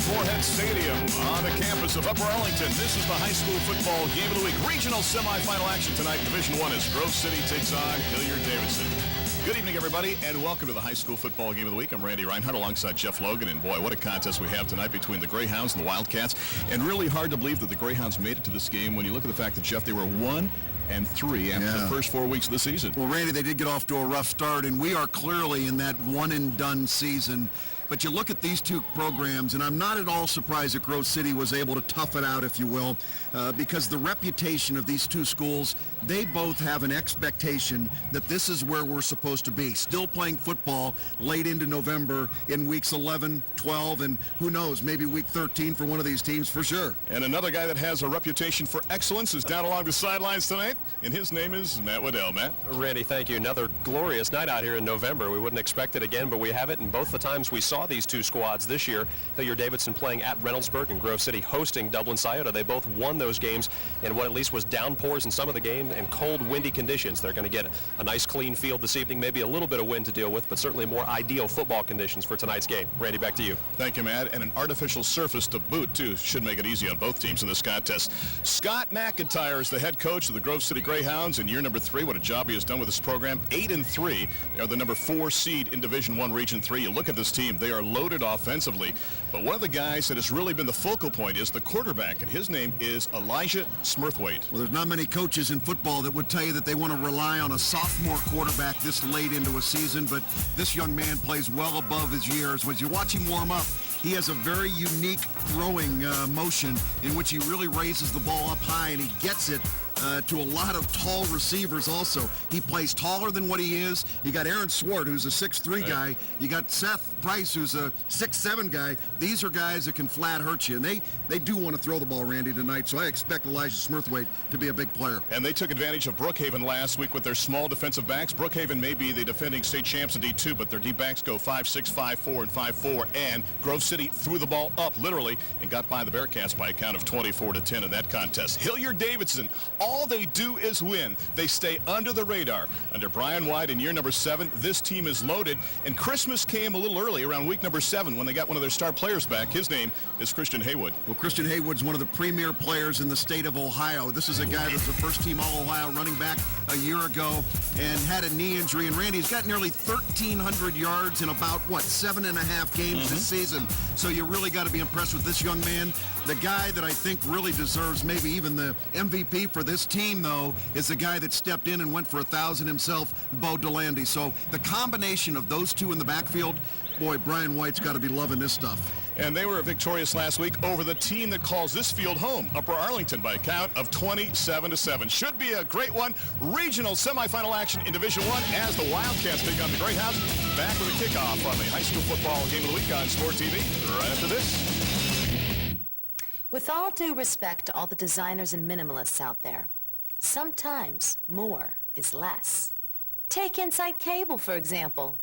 Moorhead Stadium on the campus of Upper Arlington. This is the high school football game of the week. Regional semifinal action tonight. Division I as Grove City takes on Hilliard Davidson. Good evening, everybody, and welcome to the high school football game of the week. I'm Randy Reinhardt alongside Jeff Logan, and boy, what a contest we have tonight between the Greyhounds and the Wildcats. And really hard to believe that the Greyhounds made it to this game when you look at the fact that, Jeff, they were 1-3 after the first 4 weeks of the season. Well, Randy, they did get off to a rough start, and we are clearly in that one-and-done season. But you look at these two programs, and I'm not at all surprised that Grove City was able to tough it out, if you will, because the reputation of these two schools, they both have an expectation that this is where we're supposed to be. Still playing football late into November in weeks 11, 12, and who knows, maybe week 13 for one of these teams for sure. And another guy that has a reputation for excellence is down along the sidelines tonight, and his name is Matt Waddell. Matt? Randy, thank you. Another glorious night out here in November. We wouldn't expect it again, but we have it, and both the times we saw these two squads this year, Hilliard Davidson playing at Reynoldsburg and Grove City hosting Dublin Scioto. They both won those games in what at least was downpours in some of the game and cold, windy conditions. They're going to get a nice, clean field this evening, maybe a little bit of wind to deal with, but certainly more ideal football conditions for tonight's game. Randy, back to you. Thank you, Matt. And an artificial surface to boot, too. Should make it easy on both teams in this contest. Scott McIntyre is the head coach of the Grove City Greyhounds in year number 3. What a job he has done with this program. 8-3. They are the number 4 seed in Division I Region 3. You look at this team. They are loaded offensively. But one of the guys that has really been the focal point is the quarterback, and his name is Elijah Smurthwaite. Well, there's not many coaches in football that would tell you that they want to rely on a sophomore quarterback this late into a season, but this young man plays well above his years. When you watch him warm up, he has a very unique throwing motion in which he really raises the ball up high, and he gets it to a lot of tall receivers also. He plays taller than what he is. You got Aaron Swart, who's a 6'3" guy. You got Seth Price, who's a 6'7" guy. These are guys that can flat hurt you, and they do want to throw the ball, Randy, tonight, so I expect Elijah Smurthwaite to be a big player. And they took advantage of Brookhaven last week with their small defensive backs. Brookhaven may be the defending state champs in D2, but their D-backs go 5'6", 5'4", and 5'4", and Grove City threw the ball up, literally, and got by the Bearcats by a count of 24-10 in that contest. Hilliard Davidson, all they do is win. They stay under the radar. Under Brian White in year number 7, this team is loaded, and Christmas came a little early, around week number 7, when they got one of their star players back. His name is Christian Haywood. Well, Christian Haywood's one of the premier players in the state of Ohio. This is a guy that's a first-team All-Ohio running back a year ago and had a knee injury. And Randy's got nearly 1,300 yards in about, 7.5 games this season. So you really got to be impressed with this young man. The guy that I think really deserves maybe even the MVP for this team, though, is the guy that stepped in and went for 1,000 himself, Bo DeLandy. So the combination of those two in the backfield, boy, Brian White's got to be loving this stuff. And they were victorious last week over the team that calls this field home, Upper Arlington, by a count of 27-7. Should be a great one. Regional semifinal action in Division I as the Wildcats take on the Greyhounds. Back with a kickoff on the high school football game of the week on Sport TV right after this. With all due respect to all the designers and minimalists out there, sometimes more is less. Take Insight Cable, for example.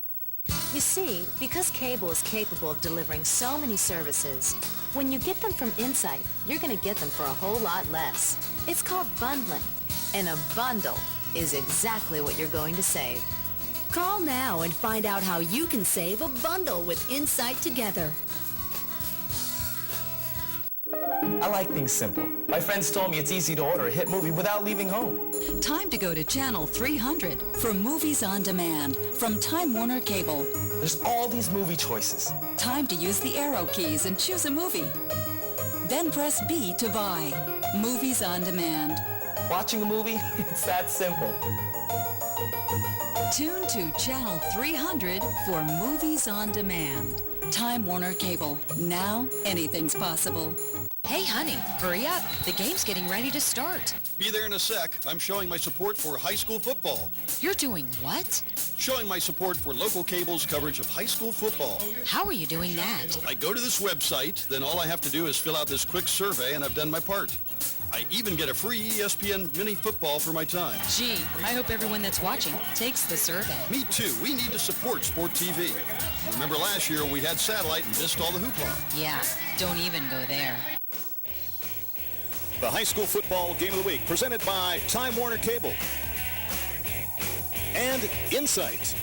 You see, because cable is capable of delivering so many services, when you get them from Insight, you're going to get them for a whole lot less. It's called bundling, and a bundle is exactly what you're going to save. Call now and find out how you can save a bundle with Insight Together. I like things simple. My friends told me it's easy to order a hit movie without leaving home. Time to go to Channel 300 for Movies on Demand from Time Warner Cable. There's all these movie choices. Time to use the arrow keys and choose a movie. Then press B to buy. Movies on Demand. Watching a movie, it's that simple. Tune to Channel 300 for Movies on Demand. Time Warner Cable. Now, anything's possible. Hey, honey, hurry up. The game's getting ready to start. Be there in a sec. I'm showing my support for high school football. You're doing what? Showing my support for local cable's coverage of high school football. How are you doing that? I go to this website, then all I have to do is fill out this quick survey, and I've done my part. I even get a free ESPN mini football for my time. Gee, I hope everyone that's watching takes the survey. Me too. We need to support Sport TV. Remember last year we had satellite and missed all the hoopla. Yeah, don't even go there. The high school football game of the week presented by Time Warner Cable and Insight.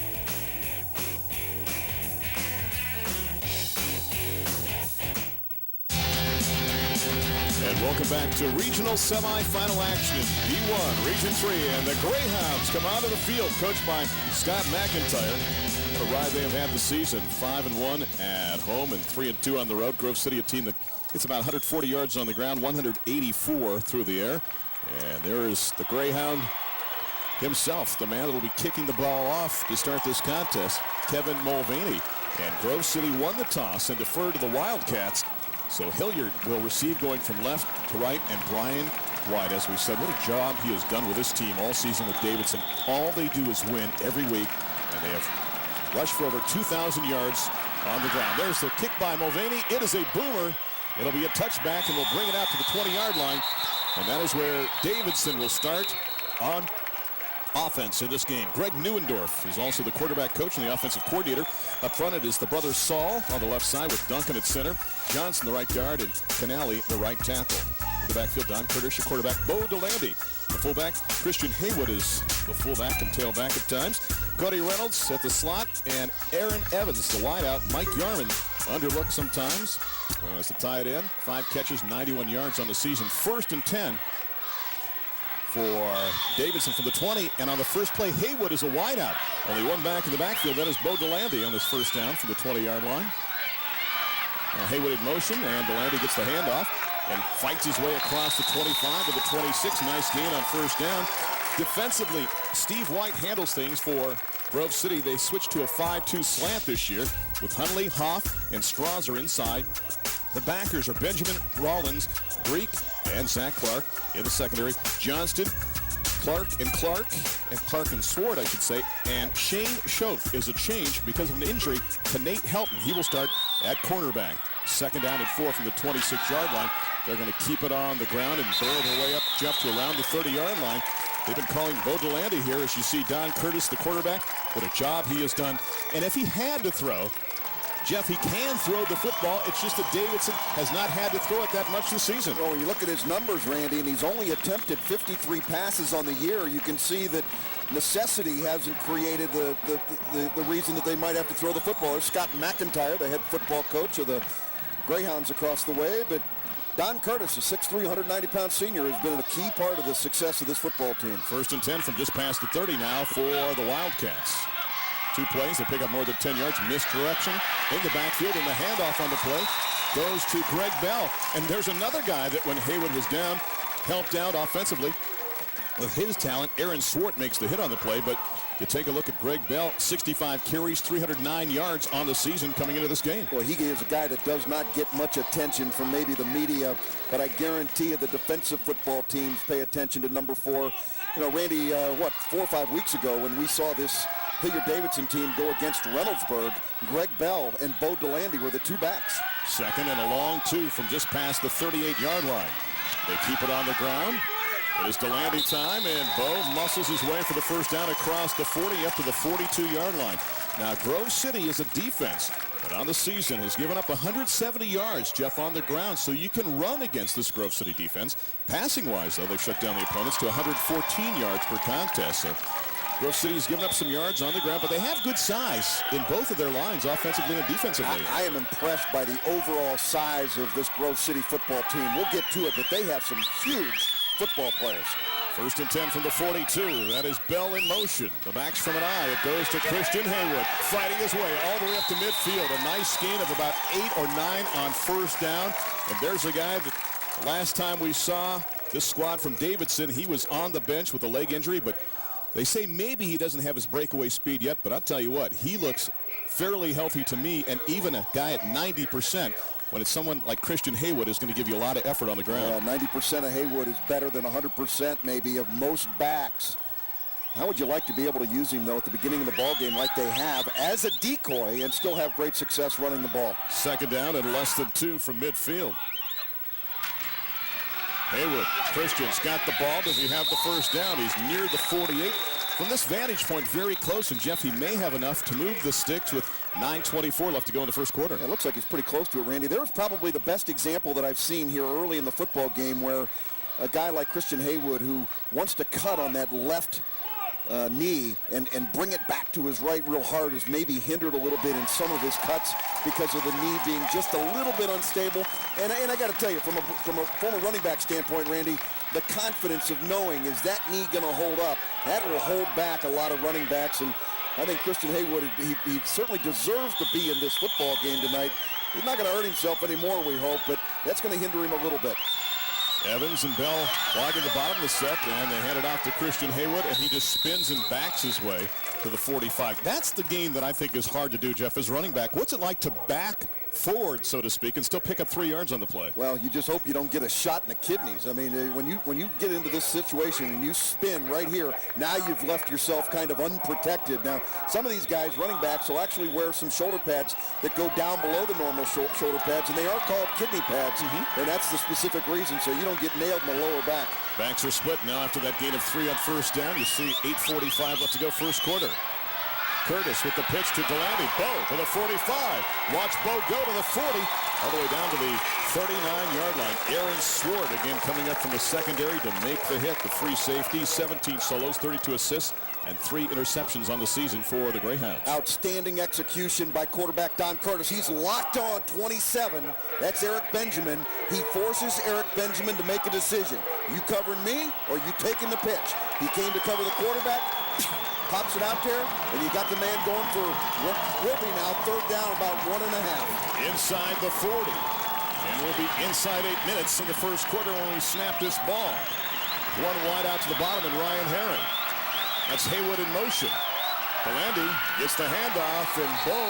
And welcome back to regional semifinal action in D1, Region 3. And the Greyhounds come out of the field, coached by Scott McIntyre. What a ride they have had this season. 5-1 at home and 3-2 on the road. Grove City, a team that gets about 140 yards on the ground, 184 through the air. And there is the Greyhound himself, the man that will be kicking the ball off to start this contest, Kevin Mulvaney. And Grove City won the toss and deferred to the Wildcats. So Hilliard will receive going from left to right, and Brian White, as we said, what a job he has done with this team all season with Davidson. All they do is win every week, and they have rushed for over 2,000 yards on the ground. There's the kick by Mulvaney. It is a boomer. It'll be a touchback, and we'll bring it out to the 20-yard line. And that is where Davidson will start on offense in this game. Greg Neuendorf is also the quarterback coach and the offensive coordinator. Up front, it is the brothers Saul on the left side with Duncan at center, Johnson the right guard, and Canale the right tackle. In the backfield, Don Curtis, your quarterback, Bo DeLandy. The fullback, Christian Haywood, is the fullback and tailback at times. Cody Reynolds at the slot, and Aaron Evans, the wideout. Mike Yarman, underlooked sometimes. As the tight end, 5 catches, 91 yards on the season. 1st and 10 for Davidson from the 20, and on the first play, Haywood is a wideout. Only one back in the backfield. That is Bo DeLandy on this first down from the 20-yard line. Haywood in motion, and DeLandy gets the handoff and fights his way across the 25 to the 26. Nice gain on first down. Defensively, Steve White handles things for Grove City. They switched to a 5-2 slant this year with Hunley, Hoff, and Strauser inside. The backers are Benjamin Rollins, Greek, and Zach Clark in the secondary. Johnston, Clark and Sword, I should say. And Shane Schoaf is a change because of an injury to Nate Helton. He will start at cornerback. 2nd down and 4 from the 26-yard line. They're going to keep it on the ground and barrel their way up, Jeff, to around the 30-yard line. They've been calling Bo DeLandy here, as you see Don Curtis, the quarterback. What a job he has done. And if he had to throw, Jeff, he can throw the football. It's just that Davidson has not had to throw it that much this season. Well, when you look at his numbers, Randy, and he's only attempted 53 passes on the year, you can see that necessity hasn't created the reason that they might have to throw the football. There's Scott McIntyre, the head football coach of the Greyhounds across the way, but Don Curtis, a 6'3", 190-pound senior, has been a key part of the success of this football team. 1st and 10 from just past the 30 now for the Wildcats. 2 plays, they pick up more than 10 yards. Misdirection in the backfield, and the handoff on the play goes to Greg Bell. And there's another guy that when Haywood was down, helped out offensively with his talent. Aaron Swart makes the hit on the play, but you take a look at Greg Bell, 65 carries, 309 yards on the season coming into this game. Well, he is a guy that does not get much attention from maybe the media, but I guarantee you the defensive football teams pay attention to number 4. You know, Randy, 4 or 5 weeks ago when we saw this Hilliard Davidson team go against Reynoldsburg, Greg Bell and Bo DeLandy were the 2 backs. 2nd and a long 2 from just past the 38-yard line. They keep it on the ground. It is DeLandy time, and Bo muscles his way for the first down across the 40 up to the 42-yard line. Now, Grove City is a defense that on the season has given up 170 yards, Jeff, on the ground, so you can run against this Grove City defense. Passing-wise, though, they've shut down the opponents to 114 yards per contest. So Grove City's given up some yards on the ground, but they have good size in both of their lines, offensively and defensively. I am impressed by the overall size of this Grove City football team. We'll get to it, but they have some huge football players. 1st and 10 from the 42. That is Bell in motion. The back's from an eye. It goes to Christian Haywood, fighting his way all the way up to midfield. A nice gain of about 8 or 9 on first down. And there's a guy that last time we saw this squad from Davidson, he was on the bench with a leg injury, but they say maybe he doesn't have his breakaway speed yet, but I'll tell you what, he looks fairly healthy to me, and even a guy at 90%, when it's someone like Christian Haywood is going to give you a lot of effort on the ground. 90% of Haywood is better than 100% maybe of most backs. How would you like to be able to use him, though, at the beginning of the ball game like they have as a decoy and still have great success running the ball? 2nd down and less than 2 from midfield. Haywood, Christian's got the ball. Does he have the first down? He's near the 48. From this vantage point, very close, and Jeff, he may have enough to move the sticks with 9:24 left to go in the first quarter. Yeah, it looks like he's pretty close to it, Randy. There was probably the best example that I've seen here early in the football game where a guy like Christian Haywood, who wants to cut on that left knee and bring it back to his right real hard is maybe hindered a little bit in some of his cuts because of the knee being just a little bit unstable. And I got to tell you, from a former running back standpoint, Randy, the confidence of knowing, is that knee going to hold up? That will hold back a lot of running backs. And I think Christian Haywood, he certainly deserves to be in this football game tonight. He's not going to hurt himself anymore, we hope, but that's going to hinder him a little bit. Evans and Bell logging the bottom of the set, and they hand it off to Christian Haywood, and he just spins and backs his way to the 45. That's the game that I think is hard to do, Jeff, as running back. What's it like to back forward, so to speak, and still pick up 3 yards on the play? Well, you just hope you don't get a shot in the kidneys. I mean, when you get into this situation and you spin right here, now you've left yourself kind of unprotected. Now, some of these guys, running backs, will actually wear some shoulder pads that go down below the normal shoulder pads, and they are called kidney pads, and that's the specific reason, so you don't get nailed in the lower back. Backs are split now after that gain of 3 on first down. You see 8:45 left to go first quarter. Curtis with the pitch to Delaney. Bo to the 45. Watch Bo go to the 40. All the way down to the 39-yard line. Aaron Swart again coming up from the secondary to make the hit. The free safety. 17 solos, 32 assists, and 3 interceptions on the season for the Greyhounds. Outstanding execution by quarterback Don Curtis. He's locked on 27. That's Eric Benjamin. He forces Eric Benjamin to make a decision. You covering me or you taking the pitch? He came to cover the quarterback. Pops it out there, and you got the man going for what will be now 3rd down, about 1.5. Inside the 40. And we'll be inside 8 minutes in the first quarter when we snap this ball. One wide out to the bottom, and Ryan Herring. That's Haywood in motion. Delaney gets the handoff, and Bo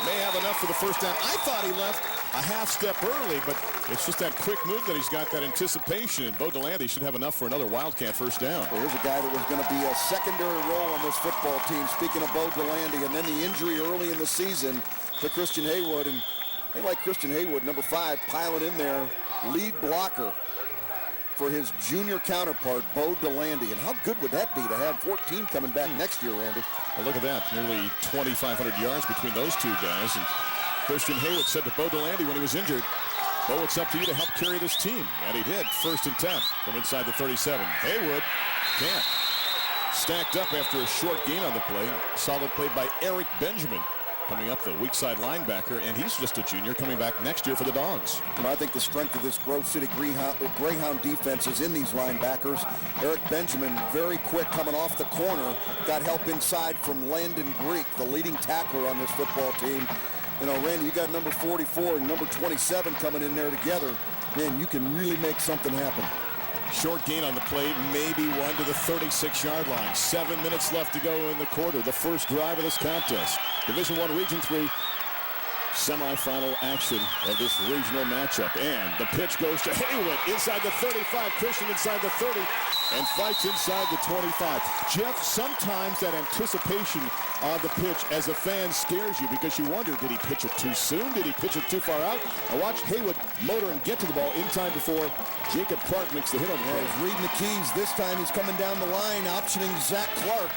may have enough for the first down. I thought he left a half step early, but it's just that quick move that he's got, that anticipation, and Bo Delaney should have enough for another Wildcat first down. Well, here's a guy that was going to be a secondary role on this football team, speaking of Bo Delaney, and then the injury early in the season to Christian Haywood, and they like Christian Haywood, number 5, piling in there, lead blocker for his junior counterpart, Bo Delaney. And how good would that be to have 14 coming back next year, Randy? Well, look at that, nearly 2,500 yards between those two guys. And Christian Haywood said to Bo Delaney when he was injured, Bo, it's up to you to help carry this team. And he did. 1st and 10 from inside the 37. Haywood can't. Stacked up after a short gain on the play. Solid play by Eric Benjamin, coming up, the weak side linebacker, and he's just a junior coming back next year for the Dogs. And I think the strength of this Grove City Greyhound defense is in these linebackers. Eric Benjamin, very quick coming off the corner, got help inside from Landon Greek, the leading tackler on this football team. You know, Randy, you got number 44 and number 27 coming in there together. Man, you can really make something happen. Short gain on the play, maybe one to the 36-yard line. 7 minutes left to go in the quarter, the first drive of this contest. Division I, Region 3, semifinal action of this regional matchup. And the pitch goes to Haywood inside the 35, Christian inside the 30, and fights inside the 25. Jeff, sometimes that anticipation on the pitch as a fan scares you because you wonder, did he pitch it too soon? Did he pitch it too far out? I watched Haywood motor and get to the ball in time before Jacob Clark makes the hit on the play. He's reading the keys. This time he's coming down the line, optioning Zach Clark.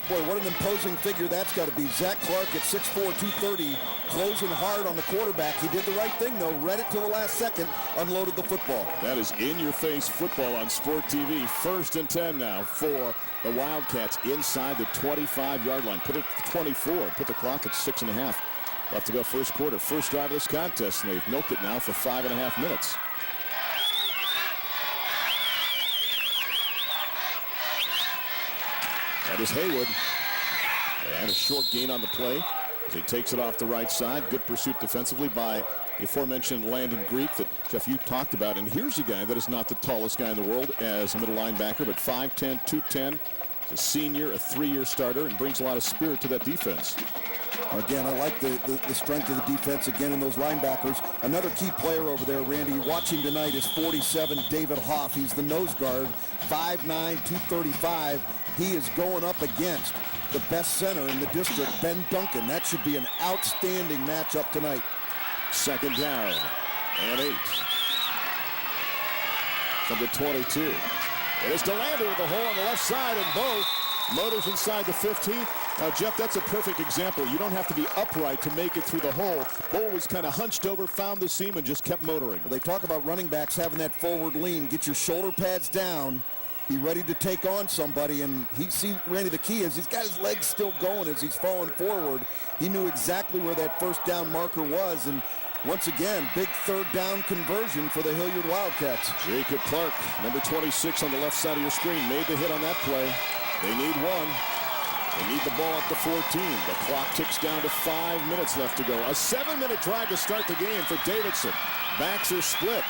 Boy, what an imposing figure that's got to be. Zach Clark at 6'4", 230, closing hard on the quarterback. He did the right thing, though. Read it till the last second, unloaded the football. That is in-your-face football on Sport TV. 1st and 10 now for the Wildcats inside the 25-yard line. Put it to 24. Put the clock at 6.5. Left to go first quarter. First drive of this contest, and they've milked it now for 5.5 minutes. That is Haywood. And a short gain on the play as he takes it off the right side. Good pursuit defensively by the aforementioned Landon Greek that, Jeff, you talked about. And here's a guy that is not the tallest guy in the world as a middle linebacker, but 5'10", 210, a senior, a 3-year starter, and brings a lot of spirit to that defense. Again, I like the strength of the defense again in those linebackers. Another key player over there, Randy, you watch him tonight, is 47, David Hoff. He's the nose guard, 5'9", 235. He is going up against the best center in the district, Ben Duncan. That should be an outstanding matchup tonight. 2nd down and 8 from the 22. It is Delaney with the hole on the left side, and Bo motors inside the 15. Now, Jeff, that's a perfect example. You don't have to be upright to make it through the hole. Bo was kind of hunched over, found the seam, and just kept motoring. Well, they talk about running backs having that forward lean. Get your shoulder pads down be ready to take on somebody. And Randy, the key is he's got his legs still going as he's falling forward. He knew exactly where that first down marker was. And once again, big third down conversion for the Hilliard Wildcats. Jacob Clark, number 26 on the left side of your screen, made the hit on that play. They need one. They need the ball at the 14. The clock ticks down to 5 minutes left to go. A 7-minute drive to start the game for Davidson. Backs are split.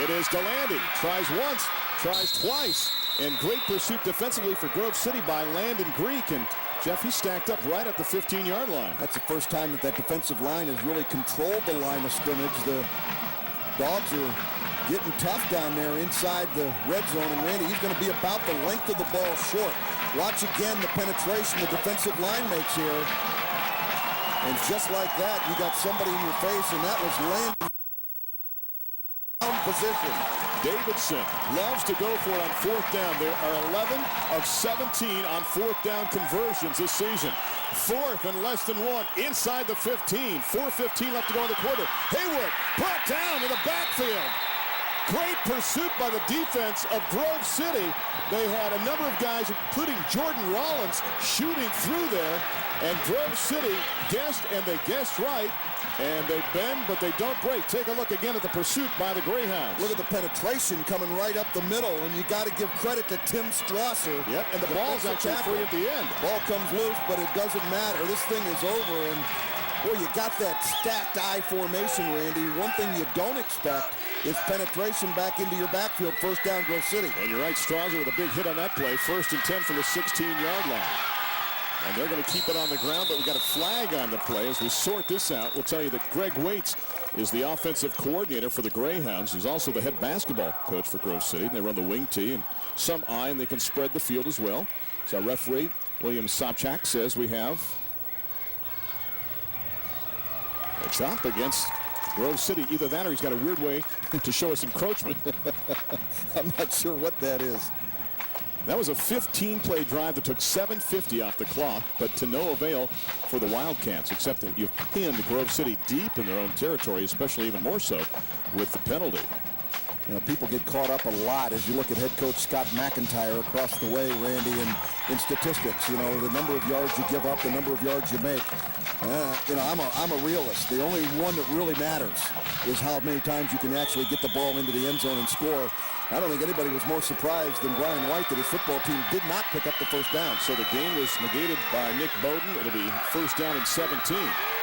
It is Delandy. Tries once, tries twice. And great pursuit defensively for Grove City by Landon Greek. And Jeff, he's stacked up right at the 15-yard line. That's the first time that defensive line has really controlled the line of scrimmage. The Dogs are getting tough down there inside the red zone. And Randy, he's going to be about the length of the ball short. Watch again the penetration the defensive line makes here. And just like that, you got somebody in your face, and that was Landon. Position. Davidson loves to go for it on fourth down. There are 11 of 17 on fourth down conversions this season. Fourth and less than one inside the 15. 4:15 left to go in the quarter. Haywood brought down in the backfield. Great pursuit by the defense of Grove City. They had a number of guys, including Jordan Rollins, shooting through there. And Grove City guessed, and they guessed right. And they bend, but they don't break. Take a look again at the pursuit by the Greyhounds. Look at the penetration coming right up the middle, and you got to give credit to Tim Strasser. Yep, and the ball's actually free at the end. Ball comes loose, but it doesn't matter. This thing is over, and boy, you got that stacked I formation, Randy. One thing you don't expect is penetration back into your backfield. First down, Grove City. And you're right, Strasser with a big hit on that play. 1st and 10 from the 16-yard line. And they're going to keep it on the ground, but we got a flag on the play. As we sort this out, we'll tell you that Greg Waits is the offensive coordinator for the Greyhounds. He's also the head basketball coach for Grove City. They run the wing tee and some I, and they can spread the field as well. So our referee, William Sobchak, says we have a chop against Grove City. Either that or he's got a weird way to show us encroachment. I'm not sure what that is. That was a 15-play drive that took 7:50 off the clock, but to no avail for the Wildcats, except that you've pinned Grove City deep in their own territory, especially even more so with the penalty. You know, people get caught up a lot as you look at head coach Scott McIntyre across the way, Randy, in statistics. You know, the number of yards you give up, the number of yards you make. You know, I'm a realist. The only one that really matters is how many times you can actually get the ball into the end zone and score. I don't think anybody was more surprised than Brian White that his football team did not pick up the first down. So the game was negated by Nick Bowden. It'll be first down and 17.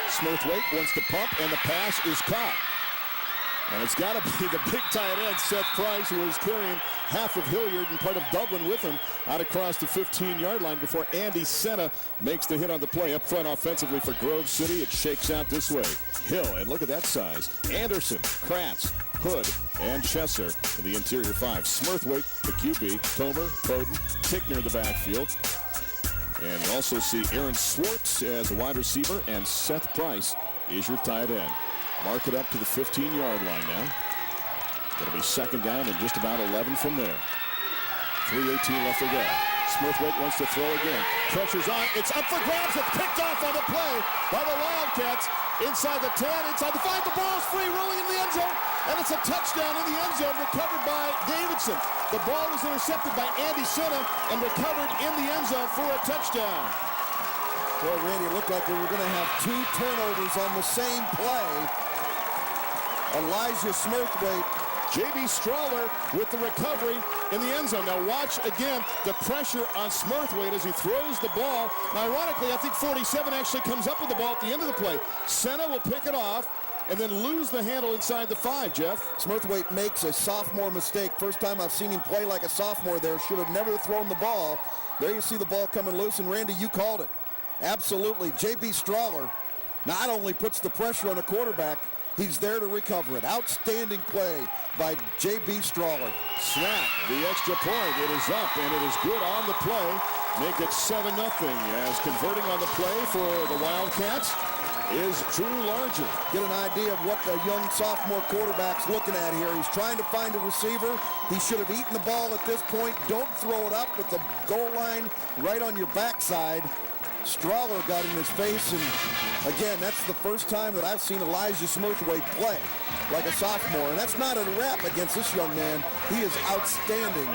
Smurthwaite wants to pump, and the pass is caught. And it's got to be the big tight end, Seth Price, who is carrying half of Hilliard and part of Dublin with him out across the 15-yard line before Andy Senna makes the hit on the play. Up front offensively for Grove City, it shakes out this way. Hill, and look at that size. Anderson, Kratz, Hood, and Chesser in the interior 5. Smurthwaite, the QB, Tomer, Bowden, Tickner in the backfield. And you also see Aaron Swartz as a wide receiver, and Seth Price is your tight end. Mark it up to the 15-yard line now. It'll be second down and just about 11 from there. 3:18 left to go. Smurthwaite wants to throw again. Pressure's on. It's up for grabs. It's picked off on the play by the Wildcats. Inside the 10, inside the 5. The ball's free, rolling in the end zone. And it's a touchdown in the end zone, recovered by Davidson. The ball was intercepted by Andy Senna and recovered in the end zone for a touchdown. Well, Randy, it looked like we were going to have 2 turnovers on the same play. Elijah Smurthwaite. J.B. Strawler with the recovery in the end zone. Now watch again the pressure on Smurthwaite as he throws the ball. And ironically, I think 47 actually comes up with the ball at the end of the play. Senna will pick it off and then lose the handle inside the 5, Jeff. Smurthwaite makes a sophomore mistake. First time I've seen him play like a sophomore there. Should have never thrown the ball. There you see the ball coming loose, and Randy, you called it. Absolutely. J.B. Strawler not only puts the pressure on a quarterback, he's there to recover it. Outstanding play by J.B. Strawler. Snap, the extra point. It is up, and it is good on the play. Make it 7-0 as converting on the play for the Wildcats is Drew Larger. Get an idea of what the young sophomore quarterback's looking at here. He's trying to find a receiver. He should have eaten the ball at this point. Don't throw it up with the goal line right on your backside. Strawler got in his face, and again, that's the first time that I've seen Elijah Smoothwaite play like a sophomore, and that's not a rap against this young man. He is outstanding,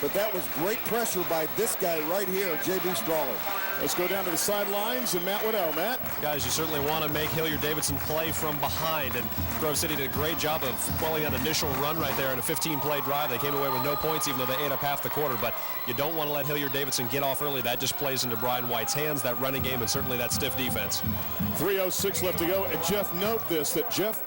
but that was great pressure by this guy right here, J.B. Strawler. Let's go down to the sidelines, and Matt Waddell. Matt? Guys, you certainly want to make Hilliard Davidson play from behind, and Grove City did a great job of quelling that initial run right there in a 15-play drive. They came away with no points, even though they ate up half the quarter, but you don't want to let Hilliard Davidson get off early. That just plays into Brian White's hands, that running game, and certainly that stiff defense. 3:06 left to go, and Jeff, note this, that Jeff,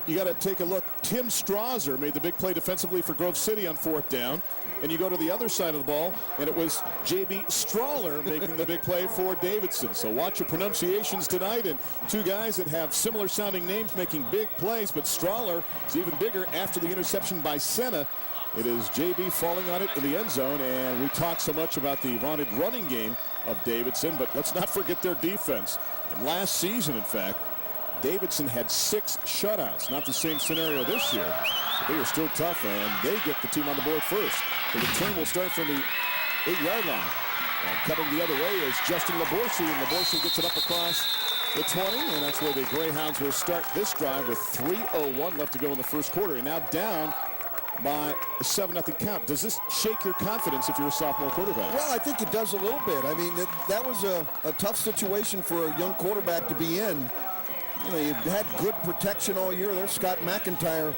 you got to take a look. Tim Strasser made the big play defensively for Grove City on 4th down. And you go to the other side of the ball, and it was J.B. Strawler making the big play for Davidson. So watch your pronunciations tonight, and two guys that have similar sounding names making big plays, but Strawler is even bigger after the interception by Senna. It is J.B. falling on it in the end zone, and we talk so much about the vaunted running game of Davidson, but let's not forget their defense. And last season, in fact, Davidson had 6 shutouts. Not the same scenario this year, but they are still tough, and they get the team on the board first. The return will start from the 8-yard line. And cutting the other way is Justin Laborsi, and Laborsi gets it up across the 20, and that's where the Greyhounds will start this drive with 3:01 left to go in the first quarter. And now down by a 7-0 count. Does this shake your confidence if you're a sophomore quarterback? Well, I think it does a little bit. I mean, that was a tough situation for a young quarterback to be in. You know, you've had good protection all year. There's Scott McIntyre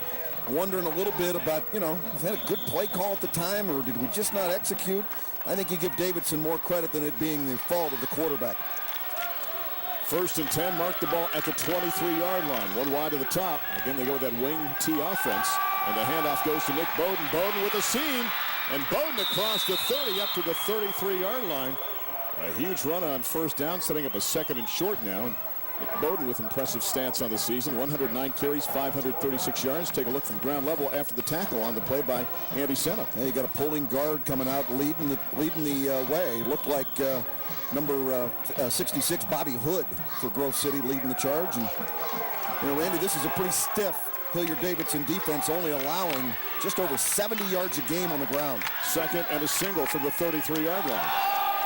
wondering a little bit about, you know, is that a good play call at the time, or did we just not execute? I think you give Davidson more credit than it being the fault of the quarterback. 1st and 10, mark the ball at the 23-yard line. One wide to the top. Again, they go with that wing T offense. And the handoff goes to Nick Bowden. Bowden with a seam. And Bowden across the 30 up to the 33-yard line. A huge run on 1st down, setting up a 2nd and short now. And Nick Bowden with impressive stats on the season. 109 carries, 536 yards. Take a look from ground level after the tackle on the play by Andy Senna. Hey, you got a pulling guard coming out leading the way. Looked like number 66, Bobby Hood for Grove City leading the charge. And, you know, Randy, this is a pretty stiff Hilliard Davidson defense, only allowing just over 70 yards a game on the ground. 2nd and a single from the 33-yard line.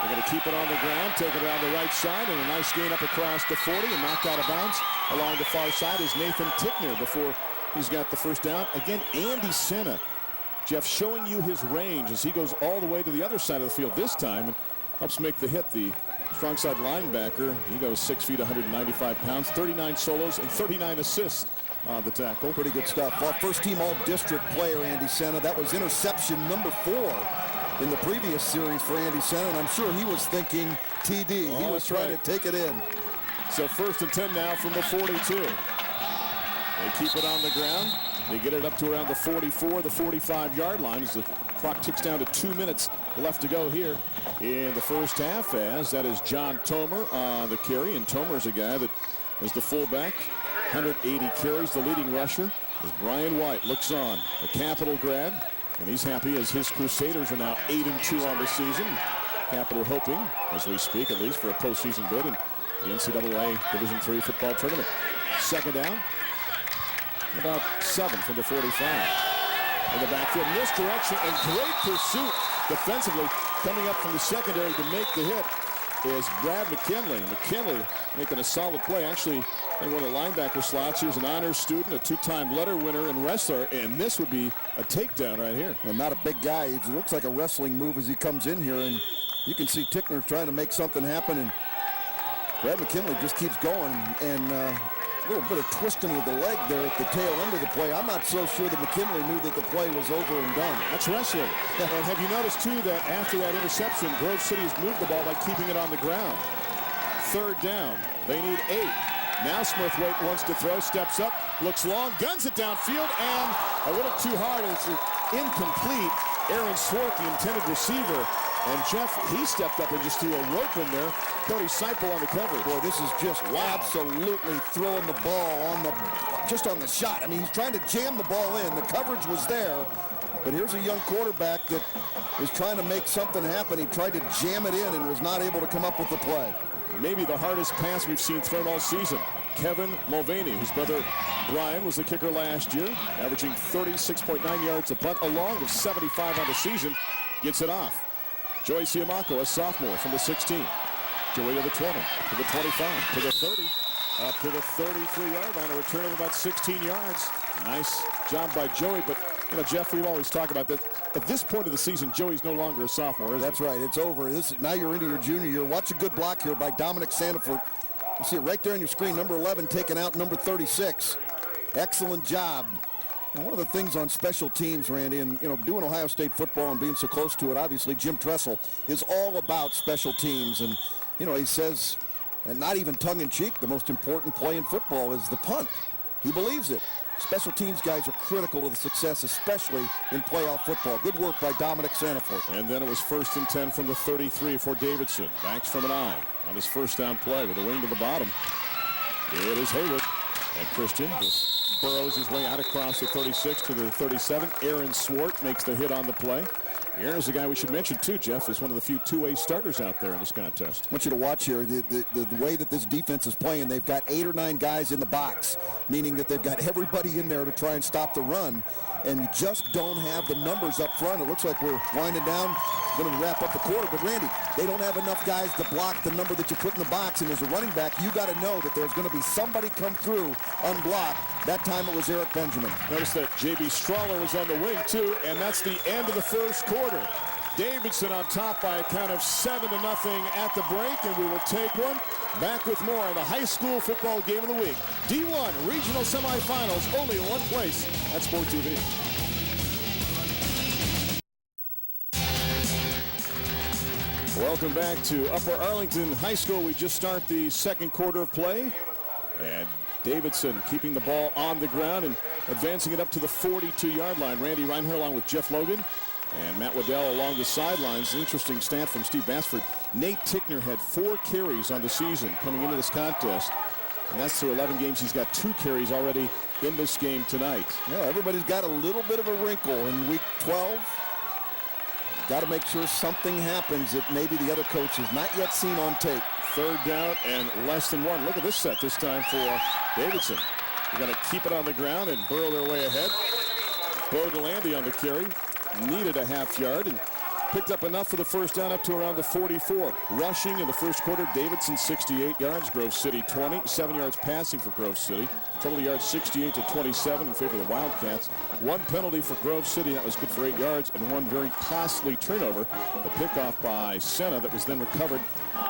They're going to keep it on the ground, take it around the right side, and a nice gain up across the 40 and knocked out of bounds. Along the far side is Nathan Tickner before he's got the 1st down. Again, Andy Senna, Jeff, showing you his range as he goes all the way to the other side of the field this time and helps make the hit. The strong side linebacker, he goes 6 feet, 195 pounds, 39 solos and 39 assists on the tackle. Pretty good stuff. Well, first team all-district player, Andy Senna. That was interception number 4 in the previous series for Andy Senna, and I'm sure he was thinking TD. He was trying to take it in. So 1st and 10 now from the 42. They keep it on the ground. They get it up to around the 44, the 45-yard line as the clock ticks down to 2 minutes left to go here in the first half, as that is John Tomer on the carry, and Tomer is a guy that is the fullback. 180 carries, the leading rusher as Brian White looks on. A capital grab. And he's happy as his Crusaders are now 8-2 on the season. Capital hoping, as we speak, at least for a postseason bid in the NCAA Division III football tournament. 2nd down, about 7 from the 45. In the backfield, misdirection and great pursuit defensively. Coming up from the secondary to make the hit is Brad McKinley. McKinley making a solid play. Actually, in one of the linebacker slots. He was an honors student, a 2-time letter winner and wrestler, and this would be a takedown right here. And not a big guy. He looks like a wrestling move as he comes in here, and you can see Tickner trying to make something happen, and Brad McKinley just keeps going, and a little bit of twisting with the leg there at the tail end of the play. I'm not so sure that McKinley knew that the play was over and done. That's wrestling. And have you noticed, too, that after that interception, Grove City has moved the ball by keeping it on the ground. 3rd down. They need 8. Now Smithwaite wants to throw, steps up, looks long, guns it downfield, and a little too hard. It's incomplete. Aaron Swart, the intended receiver. And Jeff, he stepped up and just threw a rope in there. Cody Seipel on the coverage. Boy, this is just absolutely throwing the ball just on the shot. I mean, he's trying to jam the ball in. The coverage was there. But here's a young quarterback that is trying to make something happen. He tried to jam it in and was not able to come up with the play. Maybe the hardest pass we've seen thrown all season. Kevin Mulvaney, whose brother Brian was the kicker last year, averaging 36.9 yards a punt, a long of 75 on the season, gets it off. Joey Siamaco, a sophomore from the 16. Joey to the 20, to the 25, to the 30, up to the 33-yard line. A return of about 16 yards. Nice job by Joey, but Jeff, we've always talked about this. At this point of the season, Joey's no longer a sophomore, is he? That's right. It's over. Now you're into your junior year. Watch a good block here by Dominic Sandiford. You see it right there on your screen. Number 11 taking out number 36. Excellent job. And one of the things on special teams, Randy, and doing Ohio State football and being so close to it, obviously Jim Tressel is all about special teams. And he says, and not even tongue-in-cheek, the most important play in football is the punt. He believes it. Special teams guys are critical to the success, especially in playoff football. Good work by Dominic Sandiford. And then it was 1st and 10 from the 33 for Davidson. Backs from an eye on his first down play with a wing to the bottom. It is Hilliard. And Christian just burrows his way out across the 36 to the 37. Aaron Swart makes the hit on the play. Aaron is a guy we should mention too, Jeff, is one of the few two-way starters out there in this contest. I want you to watch here the way that this defense is playing. They've got 8 or 9 guys in the box, meaning that they've got everybody in there to try and stop the run, and you just don't have the numbers up front. It looks like we're winding down, going to wrap up the quarter, but Randy, they don't have enough guys to block the number that you put in the box, and as a running back, you got to know that there's going to be somebody come through unblocked. That time it was Eric Benjamin. Notice that J.B. Strawler was on the wing too, and that's the end of the first quarter. Davidson on top by a count of 7-0 at the break, and we will take one. Back with more on the high school football game of the week. D1 regional semifinals, only in one place at Sport TV. Welcome back to Upper Arlington High School. We just start the second quarter of play, and Davidson keeping the ball on the ground and advancing it up to the 42-yard line. Randy Reinhardt along with Jeff Logan and Matt Waddell along the sidelines. An interesting stat from Steve Bassford. Nate Tickner had 4 carries on the season coming into this contest, and that's through 11 games. He's got 2 carries already in this game tonight. Yeah, everybody's got a little bit of a wrinkle in week 12. Got to make sure something happens that maybe the other coach has not yet seen on tape. 3rd down and less than 1. Look at this set this time for Davidson. They're going to keep it on the ground and burrow their way ahead. Bo DeLandy on the carry. Needed a half yard and picked up enough for the first down up to around the 44. Rushing in the first quarter, Davidson 68 yards, Grove City 20. 7 yards passing for Grove City. Total yards 68 to 27 in favor of the Wildcats. 1 penalty for Grove City, that was good for 8 yards, and 1 very costly turnover. The pickoff by Senna that was then recovered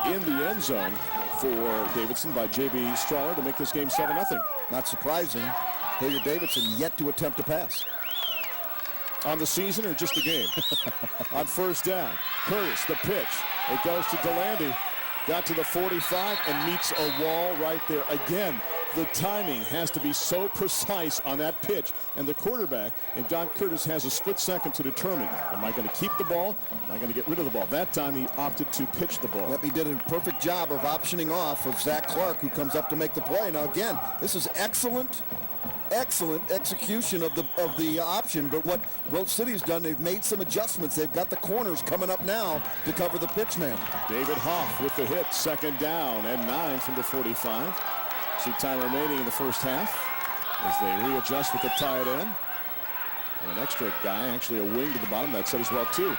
in the end zone for Davidson by J.B. Strawler to make this game 7-0. Not surprising. Hilliard Davidson yet to attempt a pass. On the season or just the game? On first down, Curtis, the pitch. It goes to DeLandy. Got to the 45 and meets a wall right there. Again, the timing has to be so precise on that pitch. And the quarterback, and Don Curtis, has a split second to determine, am I going to keep the ball? Am I going to get rid of the ball? That time he opted to pitch the ball. Yep, he did a perfect job of optioning off of Zach Clark, who comes up to make the play. Now again, this is excellent execution of the option, but what Grove City's done, they've made some adjustments. They've got the corners coming up now to cover the pitch man. David Hoff with the hit, 2nd down and 9 from the 45. See time remaining in the first half as they readjust with the tight end. And an extra guy, actually a wing to the bottom, that set as well too.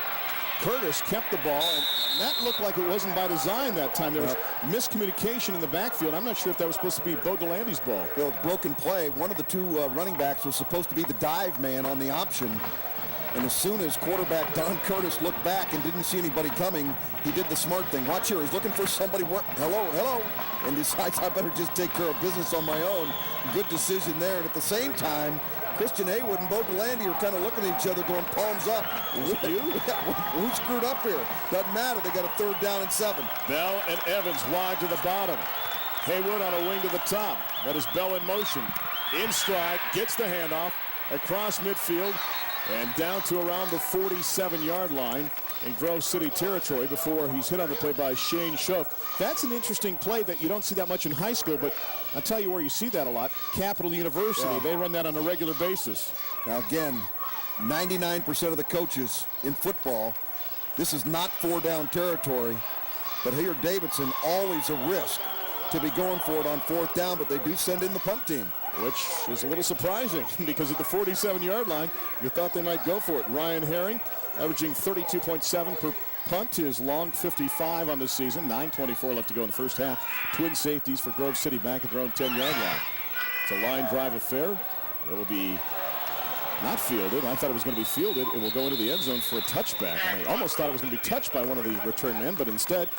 Curtis kept the ball, and that looked like it wasn't by design that time. There was miscommunication in the backfield. I'm not sure if that was supposed to be Bo DeLandy's ball. Well, broken play. One of the 2 running backs was supposed to be the dive man on the option. And as soon as quarterback Don Curtis looked back and didn't see anybody coming, he did the smart thing. Watch here. He's looking for somebody. Hello. And decides I better just take care of business on my own. Good decision there. And at the same time, Christian Haywood and Bo DeLandy are kind of looking at each other going palms up. Who screwed up here? Doesn't matter. They got a 3rd down and 7. Bell and Evans wide to the bottom. Haywood on a wing to the top. That is Bell in motion. In stride, gets the handoff across midfield and down to around the 47-yard line in Grove City territory before he's hit on the play by Shane Schoaf. That's an interesting play that you don't see that much in high school, but I'll tell you where you see that a lot. Capital University, They run that on a regular basis. Now again, 99% of the coaches in football, this is not 4-down territory, but Hilliard Davidson always a risk to be going for it on 4th down, but they do send in the punt team. which is a little surprising because at the 47-yard line, you thought they might go for it. Ryan Herring averaging 32.7 per punt, his long 55 on the season. 9:24 left to go in the first half. Twin safeties for Grove City back at their own 10-yard line. It's a line drive affair. It will be not fielded. I thought it was going to be fielded. It will go into the end zone for a touchback. I almost thought it was going to be touched by one of the return men, but instead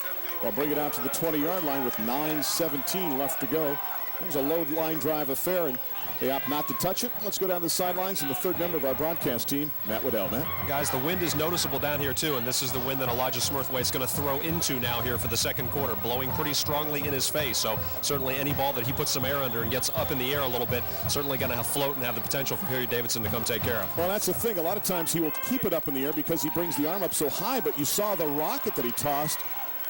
they'll bring it out to the 20-yard line with 9:17 left to go. It was a low line drive affair, and they opt not to touch it. Let's go down the sidelines, and the third member of our broadcast team, Matt Waddell. Matt? Guys, the wind is noticeable down here, too, and this is the wind that Elijah Smurthwaite's going to throw into now here for the second quarter, blowing pretty strongly in his face. So certainly any ball that he puts some air under and gets up in the air a little bit, certainly going to float and have the potential for Hilliard Davidson to come take care of. Well, that's the thing. A lot of times he will keep it up in the air because he brings the arm up so high, but you saw the rocket that he tossed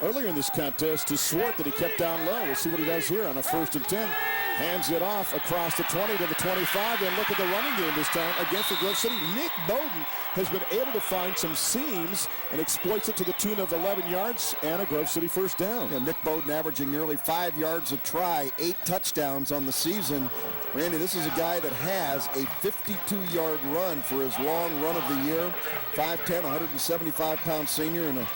earlier in this contest to Swart that he kept down low. We'll see what he does here on a 1st and 10. Hands it off across the 20 to the 25, and look at the running game this time against the Grove City. Nick Bowden has been able to find some seams and exploits it to the tune of 11 yards and a Grove City first down. Yeah, Nick Bowden averaging nearly 5 yards a try, 8 touchdowns on the season. Randy, this is a guy that has a 52-yard run for his long run of the year. 5'10", 175-pound senior, and a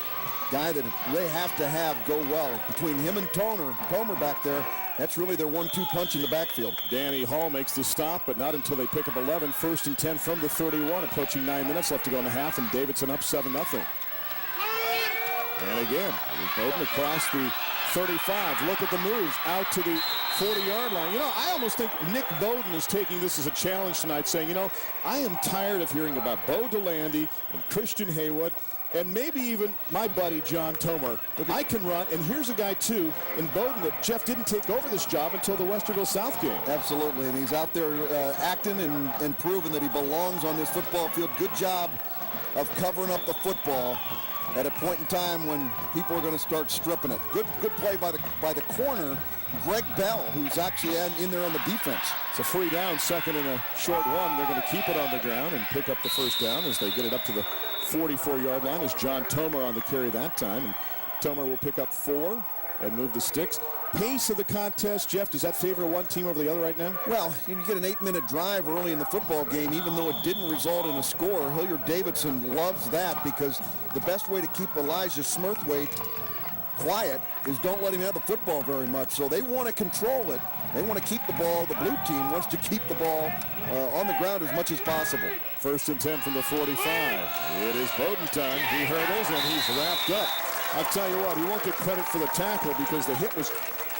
guy that they have to have go well. Between him and Tomer back there, that's really their 1-2 punch in the backfield. Danny Hall makes the stop, but not until they pick up 11. 1st and 10 from the 31, approaching 9 minutes left to go in the half, and Davidson up 7-0. And again, Bowden across the 35. Look at the moves out to the 40-yard line. You know, I almost think Nick Bowden is taking this as a challenge tonight, saying, you know, I am tired of hearing about Bo DeLandy and Christian Haywood and maybe even my buddy John Tomer. I can run, and here's a guy too in Bowden that Jeff didn't take over this job until the Westerville South game. Absolutely, and he's out there acting and proving that he belongs on this football field. Good job of covering up the football at a point in time when people are going to start stripping it. Good play by the corner, Greg Bell, who's actually in there on the defense. It's a free down, second and a short one. They're going to keep it on the ground and pick up the first down as they get it up to the 44-yard line. As John Tomer on the carry that time, and Tomer will pick up 4 and move the sticks. Pace of the contest, Jeff, does that favor one team over the other right now? Well, you get an 8-minute drive early in the football game, even though it didn't result in a score. Hilliard Davidson loves that because the best way to keep Elijah Smurthwaite quiet is don't let him have the football very much. So they want to control it. They want to keep the ball. The blue team wants to keep the ball on the ground as much as possible. 1st and 10 from the 45. It is Bowden time. He hurdles and he's wrapped up. I'll tell you what, he won't get credit for the tackle because the hit was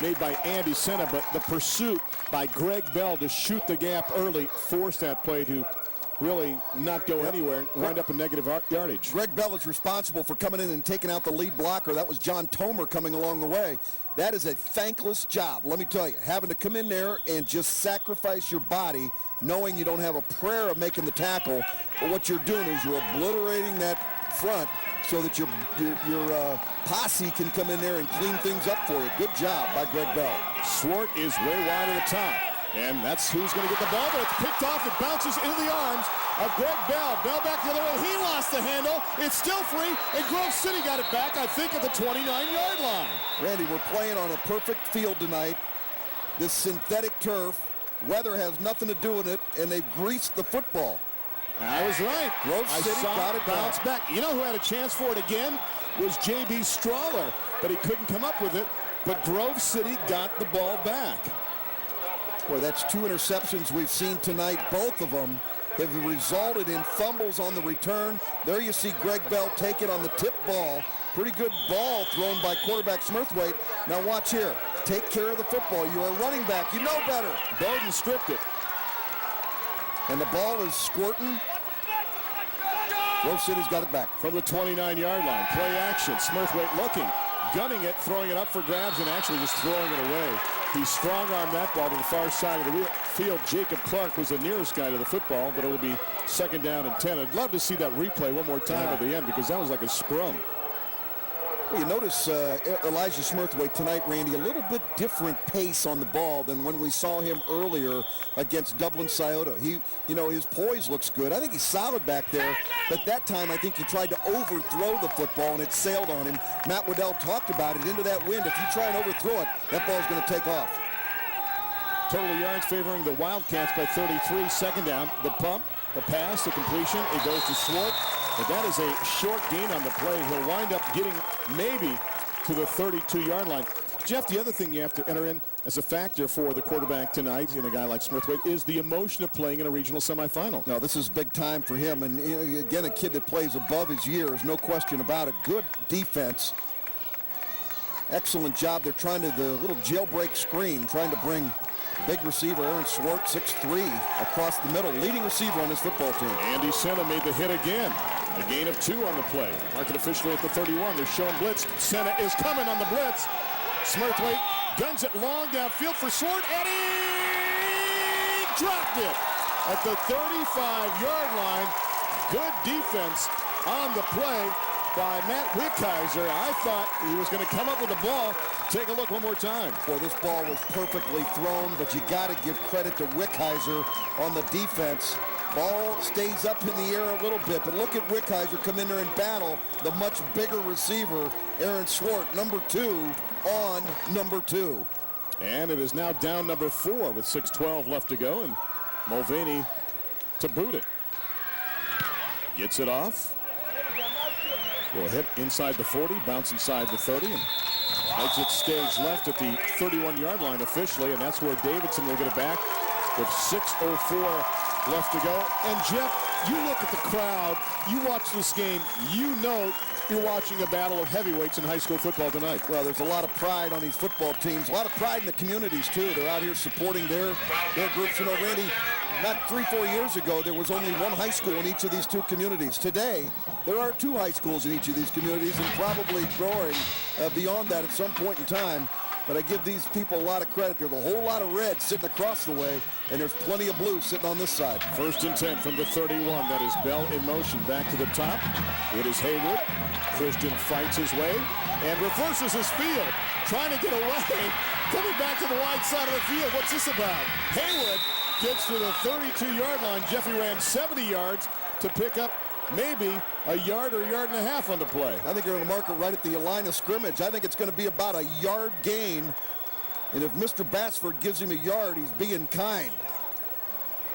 made by Andy Senna, but the pursuit by Greg Bell to shoot the gap early forced that play to really not go anywhere and wind up in negative yardage. Greg Bell is responsible for coming in and taking out the lead blocker. That was John Tomer coming along the way. That is a thankless job, let me tell you. Having to come in there and just sacrifice your body, knowing you don't have a prayer of making the tackle, but what you're doing is you're obliterating that front so that your posse can come in there and clean things up for you. Good job by Greg Bell. Swart is way wide of the top. And that's who's going to get the ball, but it's picked off. It bounces into the arms of Greg Bell. Bell back the other way. He lost the handle. It's still free, and Grove City got it back, I think, at the 29-yard line. Randy, we're playing on a perfect field tonight. This synthetic turf. Weather has nothing to do with it, and they've greased the football. I was right. Grove City got it bounce back. You know who had a chance for it again was J.B. Strawler, but he couldn't come up with it. But Grove City got the ball back. Boy, that's 2 interceptions we've seen tonight. Both of them have resulted in fumbles on the return. There you see Greg Bell take it on the tip ball. Pretty good ball thrown by quarterback Smurthwaite. Now watch here. Take care of the football. You are running back. You know better. Bowden stripped it. And the ball is squirting. Grove City's got it back. From the 29-yard line. Play action. Smurthwaite looking, gunning it, throwing it up for grabs, and actually just throwing it away. He strong-armed that ball to the far side of the field. Jacob Clark was the nearest guy to the football, but it will be 2nd down and 10. I'd love to see that replay one more time at the end because that was like a scrum. Well, you notice Elijah Smurthwaite tonight, Randy, a little bit different pace on the ball than when we saw him earlier against Dublin Scioto. His poise looks good. I think he's solid back there, but that time I think he tried to overthrow the football and it sailed on him. Matt Waddell talked about it into that wind. If you try and overthrow it, that ball's going to take off. Total yards favoring the Wildcats by 33. Second down, the pump, the pass, the completion. It goes to Swart, but that is a short gain on the play. He'll wind up getting maybe to the 32-yard line. Jeff, the other thing you have to enter in as a factor for the quarterback tonight in a guy like Smithwaite is the emotion of playing in a regional semifinal. No, this is big time for him. And again, a kid that plays above his years, no question about it. Good defense. Excellent job. They're trying to, the little jailbreak screen, trying to bring big receiver Aaron Swart, 6'3", across the middle. Leading receiver on his football team. Andy Senna made the hit again. A gain of 2 on the play. Marking officially at the 31. They're showing blitz. Senna is coming on the blitz. Smithwaite guns it long downfield for Swart, and he dropped it at the 35-yard line. Good defense on the play by Matt Wickheiser. I thought he was going to come up with the ball. Take a look one more time. Boy, this ball was perfectly thrown, but you got to give credit to Wickheiser on the defense. Ball stays up in the air a little bit, but look at Wickheiser come in there and battle the much bigger receiver, Aaron Swart, number 2 on number 2. And it is now down number 4 with 6:12 left to go, and Mulvaney to boot it. Gets it off. Will hit inside the 40, bounce inside the 30, and exit stage left at the 31-yard line officially, and that's where Davidson will get it back with 6:04 left to go. And Jeff, you look at the crowd, you watch this game, you know you're watching a battle of heavyweights in high school football tonight. Well, there's a lot of pride on these football teams, a lot of pride in the communities too. They're out here supporting their groups. You know, Randy, not 3-4 years ago, there was only one high school in each of these 2 communities. Today, there are 2 high schools in each of these communities, and probably growing beyond that at some point in time. But I give these people a lot of credit. There's a whole lot of red sitting across the way, and there's plenty of blue sitting on this side. 1st and 10 from the 31. That is Bell in motion back to the top. It is Haywood. Christian fights his way and reverses his field, trying to get away, coming back to the wide side of the field. What's this about? Haywood gets to the 32-yard line. Jeffy ran 70 yards to pick up maybe a yard or a yard and a half on the play. I think they're going to mark it right at the line of scrimmage. I think it's going to be about a yard gain. And if Mr. Batsford gives him a yard, he's being kind.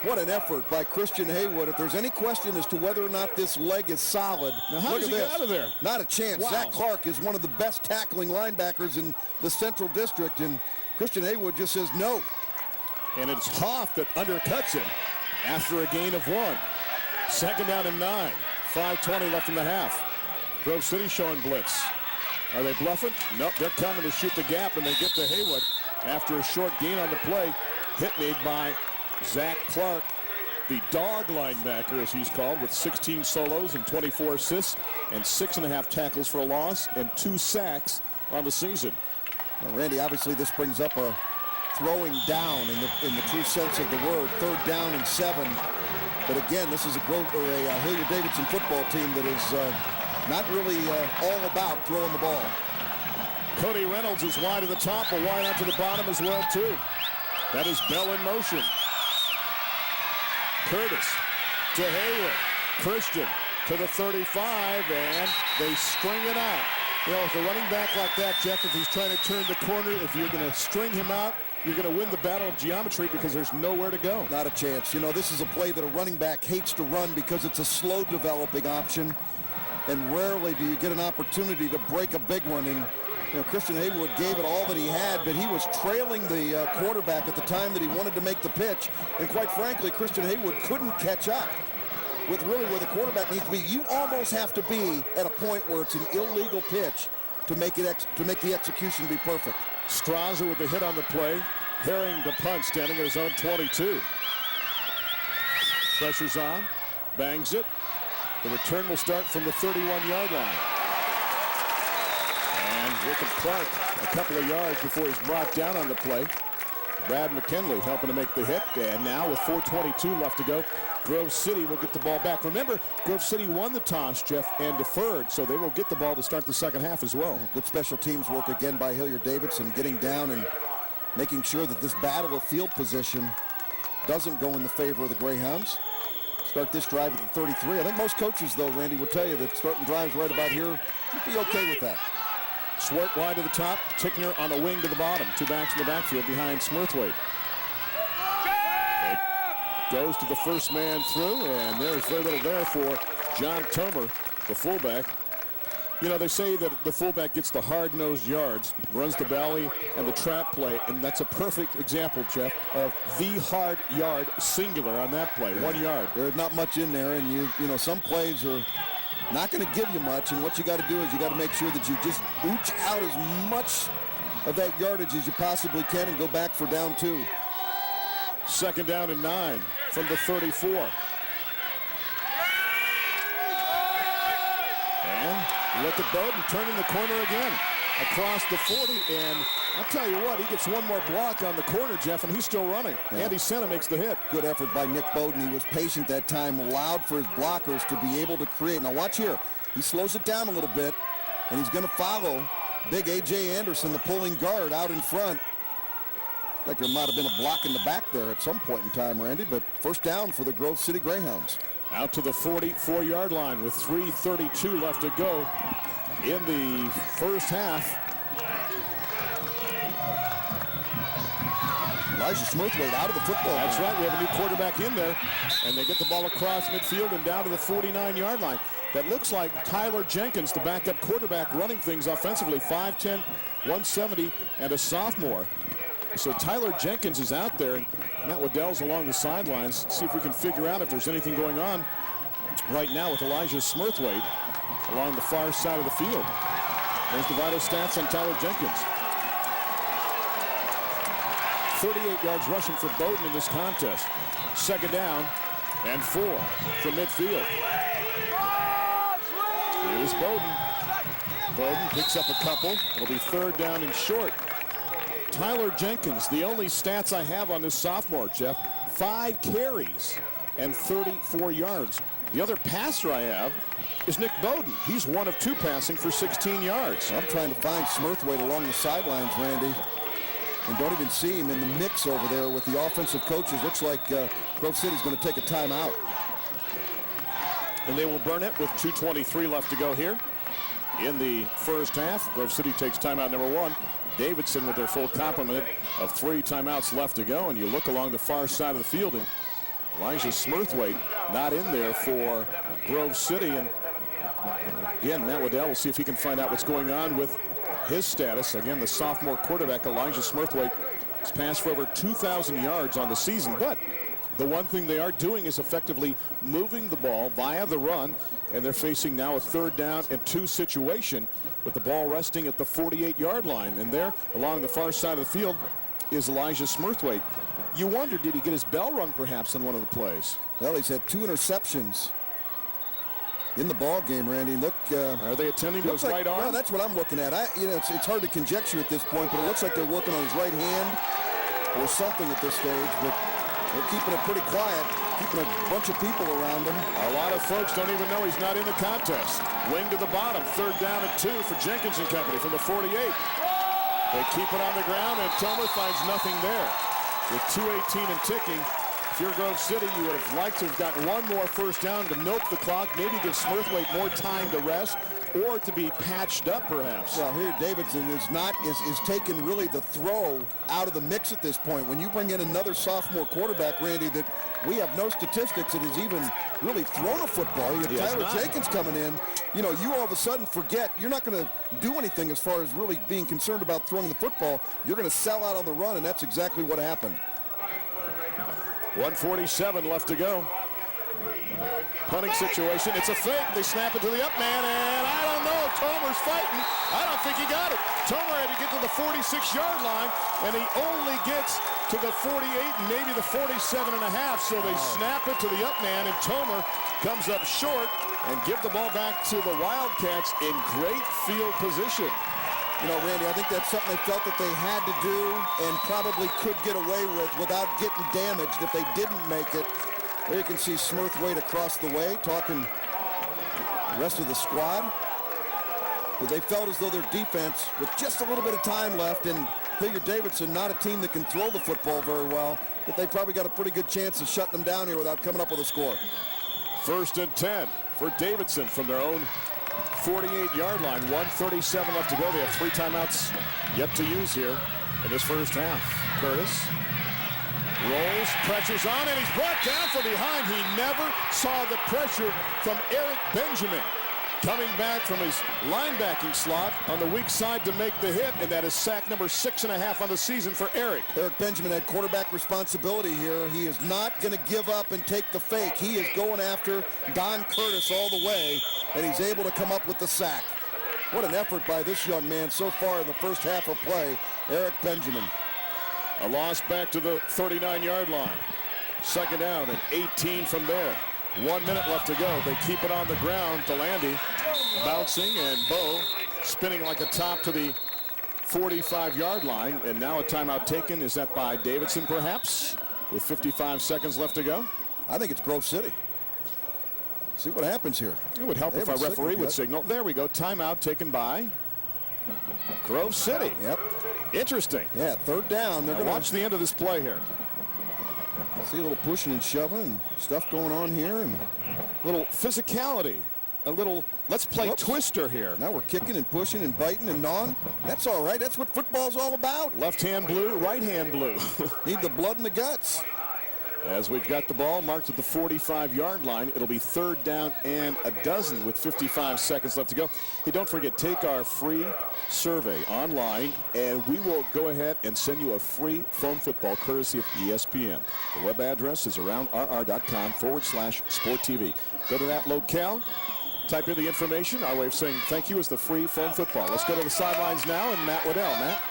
What an effort by Christian Haywood. If there's any question as to whether or not this leg is solid, now how look does at he this. get out of there? Not a chance. Wow. Zach Clark is one of the best tackling linebackers in the Central District, and Christian Haywood just says no. And it's Hoff that undercuts him after a gain of 1. 2nd down and 9. 5:20 left in the half. Grove City showing blitz. Are they bluffing? Nope, they're coming to shoot the gap, and they get to Haywood after a short gain on the play. Hit made by Zach Clark, the dog linebacker, as he's called, with 16 solos and 24 assists and 6.5 tackles for a loss and 2 sacks on the season. Now, Randy, obviously this brings up a throwing down in the true sense of the word. 3rd down and 7. But again, this is a Hilliard Davidson football team that is not really all about throwing the ball. Cody Reynolds is wide at the top, but wide out to the bottom as well, too. That is Bell in motion. Curtis to Haywood. Christian to the 35, and they string it out. You know, with a running back like that, Jeff, if he's trying to turn the corner, if you're going to string him out, you're going to win the battle of geometry because there's nowhere to go. Not a chance. You know, this is a play that a running back hates to run because it's a slow developing option, and rarely do you get an opportunity to break a big one. And you know, Christian Haywood gave it all that he had, but he was trailing the quarterback at the time that he wanted to make the pitch. And quite frankly, Christian Haywood couldn't catch up with really where the quarterback needs to be. You almost have to be at a point where it's an illegal pitch to make the execution be perfect. Strasser with the hit on the play. Herring the punt, standing at his own 22. Pressure's on, bangs it. The return will start from the 31-yard line. And Rickard Clark a couple of yards before he's brought down on the play. Brad McKinley helping to make the hit. And now with 4:22 left to go, Grove City will get the ball back. Remember, Grove City won the toss, Jeff, and deferred, so they will get the ball to start the second half as well. Good special teams work again by Hilliard Davidson, getting down and making sure that this battle of field position doesn't go in the favor of the Greyhounds. Start this drive at the 33. I think most coaches, though, Randy, would tell you that starting drives right about here, you'd be okay with that. Swart wide to the top, Tickner on a wing to the bottom. 2 backs in the backfield behind Smithwaite. Goes to the first man through, and there's very little there for John Tomer, the fullback. You know, they say that the fullback gets the hard-nosed yards, runs the belly and the trap play, and that's a perfect example, Jeff, of the hard yard singular on that play, 1 yard. There's not much in there, and you know, some plays are not going to give you much, and what you got to do is you got to make sure that you just ooch out as much of that yardage as you possibly can and go back for down 2. 2nd down and 9 from the 34. And look at Bowden turning the corner again across the 40, and I'll tell you what, he gets one more block on the corner, Jeff, and he's still running. Yeah. Andy Senna makes the hit. Good effort by Nick Bowden. He was patient that time, allowed for his blockers to be able to create. Now watch here. He slows it down a little bit, and he's going to follow big A.J. Anderson, the pulling guard, out in front. Like there might have been a block in the back there at some point in time, Randy, but first down for the Grove City Greyhounds. Out to the 44-yard line with 3:32 left to go in the first half. Elijah Smurthwaite out of the football. That's right. We have a new quarterback in there, and they get the ball across midfield and down to the 49-yard line. That looks like Tyler Jenkins, the backup quarterback, running things offensively. 5'10", 170, and a sophomore. So Tyler Jenkins is out there, and Matt Waddell's along the sidelines. See if we can figure out if there's anything going on right now with Elijah Smurthwaite along the far side of the field. There's the vital stats on Tyler Jenkins. 38 yards rushing for Bowden in this contest. 2nd down and 4 from midfield. Here's Bowden. Bowden picks up a couple. It'll be 3rd down and short. Tyler Jenkins, the only stats I have on this sophomore, Jeff, 5 carries and 34 yards. The other passer I have is Nick Bowden. He's 1 of 2 passing for 16 yards. I'm trying to find Smurthwaite along the sidelines, Randy, and don't even see him in the mix over there with the offensive coaches. Looks like Grove City's going to take a timeout. And they will burn it with 2:23 left to go here in the first half. Grove City takes timeout number 1. Davidson with their full complement of 3 timeouts left to go, and you look along the far side of the field, and Elijah Smurthwaite not in there for Grove City. And again, Matt Waddell will see if he can find out what's going on with his status. Again, the sophomore quarterback, Elijah Smurthwaite, has passed for over 2,000 yards on the season, but the one thing they are doing is effectively moving the ball via the run, and they're facing now a 3rd down and 2 situation with the ball resting at the 48-yard line. And there, along the far side of the field, is Elijah Smurthwaite. You wonder, did he get his bell rung perhaps on one of the plays? Well, he's had 2 interceptions in the ball game, Randy. Look, are they attending to his right arm? Well, that's what I'm looking at. It's hard to conjecture at this point, but it looks like they're working on his right hand or something at this stage. But they're keeping it pretty quiet, keeping a bunch of people around him. A lot of folks don't even know he's not in the contest. Wing to the bottom, 3rd down and 2 for Jenkins and company from the 48. They keep it on the ground, and Tomer finds nothing there. With 2:18 and ticking, if you're Grove City, you would have liked to have gotten 1 more first down to milk the clock, maybe give Smurthwaite more time to rest, or to be patched up perhaps. Well, here Davidson is taking really the throw out of the mix at this point. When you bring in another sophomore quarterback, Randy, that we have no statistics that has even really thrown a football. You have Tyler Jenkins coming in. You know, you all of a sudden forget you're not going to do anything as far as really being concerned about throwing the football. You're going to sell out on the run, and that's exactly what happened. 1:47 left to go. Punting situation. It's a fake. They snap it to the up man, and I don't know. Tomer's fighting. I don't think he got it. Tomer had to get to the 46-yard line, and he only gets to the 48 and maybe the 47 and a half. So they snap it to the up man, and Tomer comes up short and give the ball back to the Wildcats in great field position. You know, Randy, I think that's something they felt that they had to do and probably could get away with without getting damaged if they didn't make it. There you can see Smurthwaite across the way talking the rest of the squad. But they felt as though their defense, with just a little bit of time left, and Hilliard Davidson, not a team that can throw the football very well, that they probably got a pretty good chance of shutting them down here without coming up with a score. 1st and 10 for Davidson from their own 48-yard line. 1:37 left to go. They have 3 timeouts yet to use here in this first half. Curtis. Rolls, pressures on, and he's brought down from behind. He never saw the pressure from Eric Benjamin. Coming back from his linebacking slot on the weak side to make the hit, and that is sack number 6.5 on the season for Eric. Eric Benjamin had quarterback responsibility here. He is not going to give up and take the fake. He is going after Don Curtis all the way, and he's able to come up with the sack. What an effort by this young man so far in the first half of play, Eric Benjamin. A loss back to the 39-yard line. Second down and 18 from there. 1 minute left to go. They keep it on the ground. Delandy bouncing, and Bo spinning like a top to the 45-yard line. And now a timeout taken. Is that by Davidson, perhaps, with 55 seconds left to go? I think it's Grove City. See what happens here. It would help if our referee would signal. There we go. Timeout taken by Grove City. Yep. Interesting. Yeah, third down. Now watch the end of this play here. See a little pushing and shoving and stuff going on here, and a little physicality, a little let's play twister here. Now we're kicking and pushing and biting and gnawing. That's all right. That's what football's all about. Left hand blue, right hand blue. Need the blood in the guts. As we've got the ball marked at the 45-yard line, it'll be third down and a dozen with 55 seconds left to go. Hey, don't forget, take our free survey online, and we will go ahead and send you a free foam football courtesy of ESPN. The web address is aroundrr.com/sporttv. Go to that locale, type in the information. Our way of saying thank you is the free foam football. Let's go to the sidelines now, and Matt Waddell. Matt?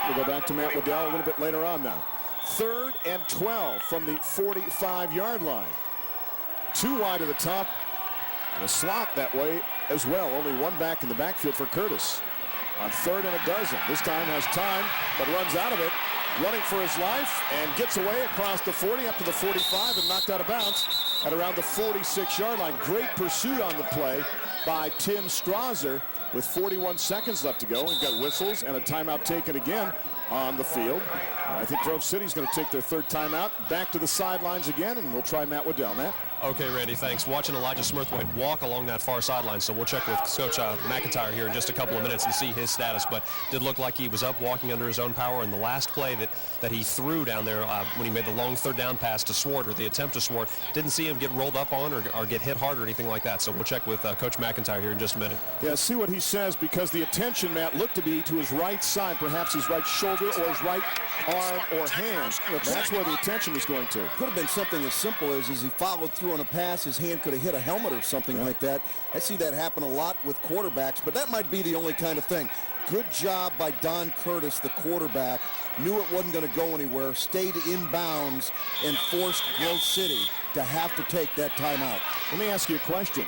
We'll go back to Matt Waddell a little bit later on now. 3rd and 12 from the 45-yard line. 2 wide of the top, and a slot that way as well. Only one back in the backfield for Curtis. On 3rd and a dozen. This time has time, but runs out of it. Running for his life and gets away across the 40 up to the 45 and knocked out of bounds at around the 46-yard line. Great pursuit on the play by Tim Strasser with 41 seconds left to go. We've got whistles and a timeout taken again on the field. I think Grove City's going to take their 3rd timeout. Back to the sidelines again, and we'll try Matt Waddell. Matt? Okay, Randy, thanks. Watching Elijah Smurthwaite walk along that far sideline, so we'll check with Coach McIntyre here in just a couple of minutes and see his status, but did look like he was up walking under his own power, and the last play that he threw down there when he made the long 3rd down pass to Swart, or the attempt to Swart, didn't see him get rolled up on or get hit hard or anything like that, so we'll check with Coach McIntyre here in just a minute. Yeah, see what he says, because the attention, Matt, looked to be to his right side, perhaps his right shoulder or his right arm or hand. That's where the attention is going to. Could have been something as simple as he followed through on a pass, his hand could have hit a helmet or something like that. I see that happen a lot with quarterbacks, but that might be the only kind of thing. Good job by Don Curtis, the quarterback. Knew it wasn't going to go anywhere, stayed in bounds, and forced Grove City to have to take that timeout. Let me ask you a question.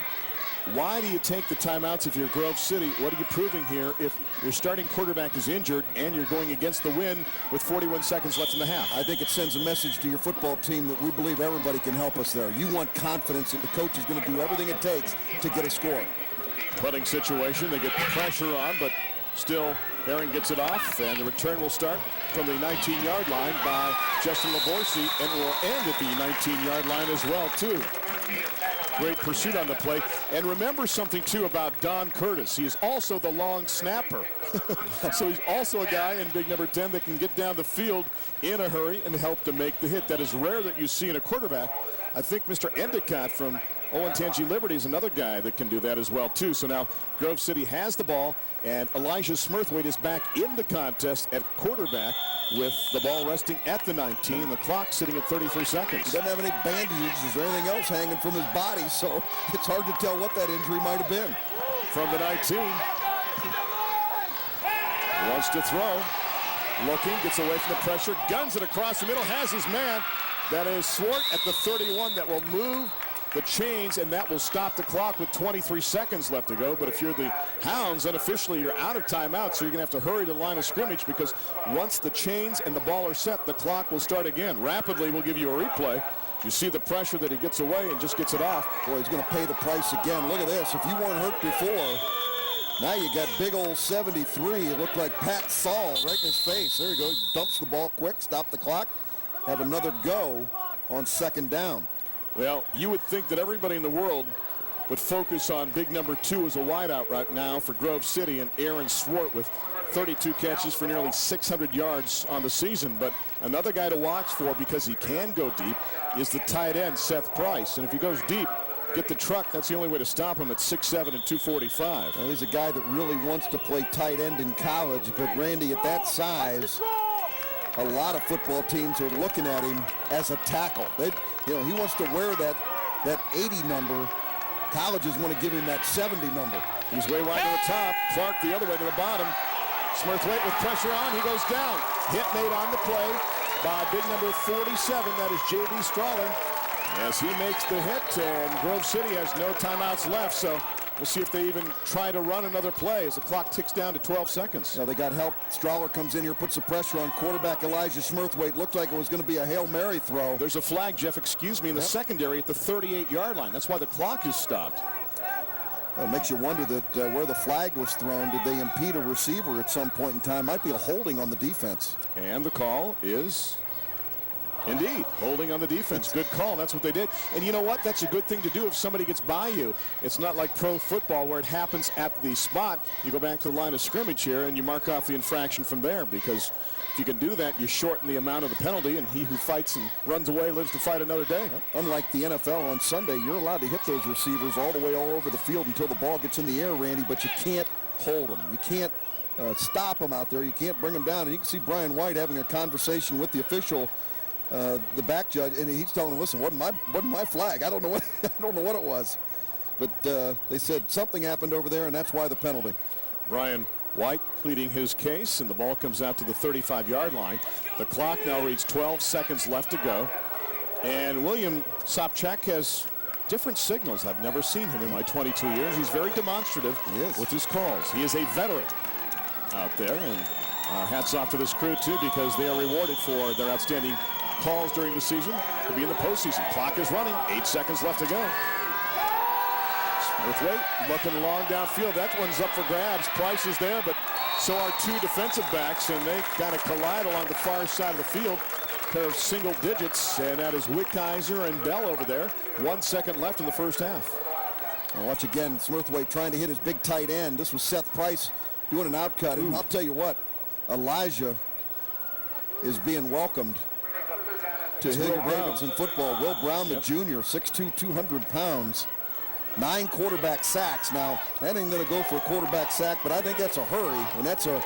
Why do you take the timeouts if you're Grove City? What are you proving here if your starting quarterback is injured and you're going against the wind with 41 seconds left in the half? I think it sends a message to your football team that we believe everybody can help us there. You want confidence that the coach is going to do everything it takes to get a score. Punting situation, they get the pressure on, but still Aaron gets it off, and the return will start from the 19-yard line by Justin Laborsi, and will end at the 19-yard line as well, too. Great pursuit on the play. And remember something, too, about Don Curtis. He is also the long snapper. So he's also a guy in big number 10 that can get down the field in a hurry and help to make the hit. That is rare that you see in a quarterback. I think Mr. Endicott from Olentangy Liberty is another guy that can do that as well, too. So now Grove City has the ball, and Elijah Smurthwaite is back in the contest at quarterback with the ball resting at the 19. The clock sitting at 33 seconds. He doesn't have any bandages or anything else hanging from his body, so it's hard to tell what that injury might have been. From the 19. Wants to throw. Looking, gets away from the pressure, guns it across the middle, has his man. That is Swart at the 31. That will move the chains, and that will stop the clock with 23 seconds left to go. But if you're the Hounds, unofficially you're out of timeout, so you're going to have to hurry to the line of scrimmage, because once the chains and the ball are set, the clock will start again. Rapidly, we'll give you a replay. You see the pressure that he gets away and just gets it off. Boy, he's going to pay the price again. Look at this. If you weren't hurt before, now you got big old 73. It looked like Pat Saul right in his face. There you go. He dumps the ball quick, stop the clock, have another go on 2nd down. Well, you would think that everybody in the world would focus on big number 2 as a wideout right now for Grove City, and Aaron Swart with 32 catches for nearly 600 yards on the season. But another guy to watch for, because he can go deep, is the tight end Seth Price. And if he goes deep, get the truck. That's the only way to stop him at 6'7" and 245. Well, he's a guy that really wants to play tight end in college, but Randy, at that size, a lot of football teams are looking at him as a tackle. He wants to wear that 80 number. Colleges want to give him that 70 number. He's way wide to the top. Clark the other way to the bottom. Smurthwaite with pressure on. He goes down. Hit made on the play by big number 47. That is J.B. Strawler. As he makes the hit, and Grove City has no timeouts left, so we'll see if they even try to run another play as the clock ticks down to 12 seconds. They got help. Strawler comes in here, puts the pressure on quarterback Elijah Smurthwaite. Looked like it was going to be a Hail Mary throw. There's a flag, Jeff, in the secondary at the 38-yard line. That's why the clock is stopped. It makes you wonder that where the flag was thrown, did they impede a receiver at some point in time? Might be a holding on the defense. And the call is... indeed, holding on the defense. Good call. That's what they did. And you know what? That's a good thing to do if somebody gets by you. It's not like pro football where it happens at the spot. You go back to the line of scrimmage here and you mark off the infraction from there, because if you can do that, you shorten the amount of the penalty, and he who fights and runs away lives to fight another day. Unlike the NFL on Sunday, you're allowed to hit those receivers all the way all over the field until the ball gets in the air, Randy, but you can't hold them. You can't stop them out there. You can't bring them down. And you can see Brian White having a conversation with the official, the back judge, and he's telling him, listen, wasn't my flag. I don't know what it was. But they said something happened over there, and that's why the penalty. Brian White pleading his case, and the ball comes out to the 35-yard line. The clock now reads 12 seconds left to go. And William Sopchak has different signals. I've never seen him in my 22 years. He's very demonstrative with his calls. He is a veteran out there, and our hats off to this crew, too, because they are rewarded for their outstanding calls during the season to be in the postseason. Clock is running. 8 seconds left to go. Smurthwaite looking long downfield. That one's up for grabs. Price is there, but so are 2 defensive backs, and they kind of collide along the far side of the field. Pair of single digits, and that is Wickheiser and Bell over there. 1 second left in the first half. Now watch again, Smurthwaite trying to hit his big tight end. This was Seth Price doing an outcut, and I'll tell you what, Elijah is being welcomed to Hilliard Davidson football. Will Brown, the junior, 6'2", 200 pounds. 9 quarterback sacks. Now, that ain't going to go for a quarterback sack, but I think that's a hurry, and that's a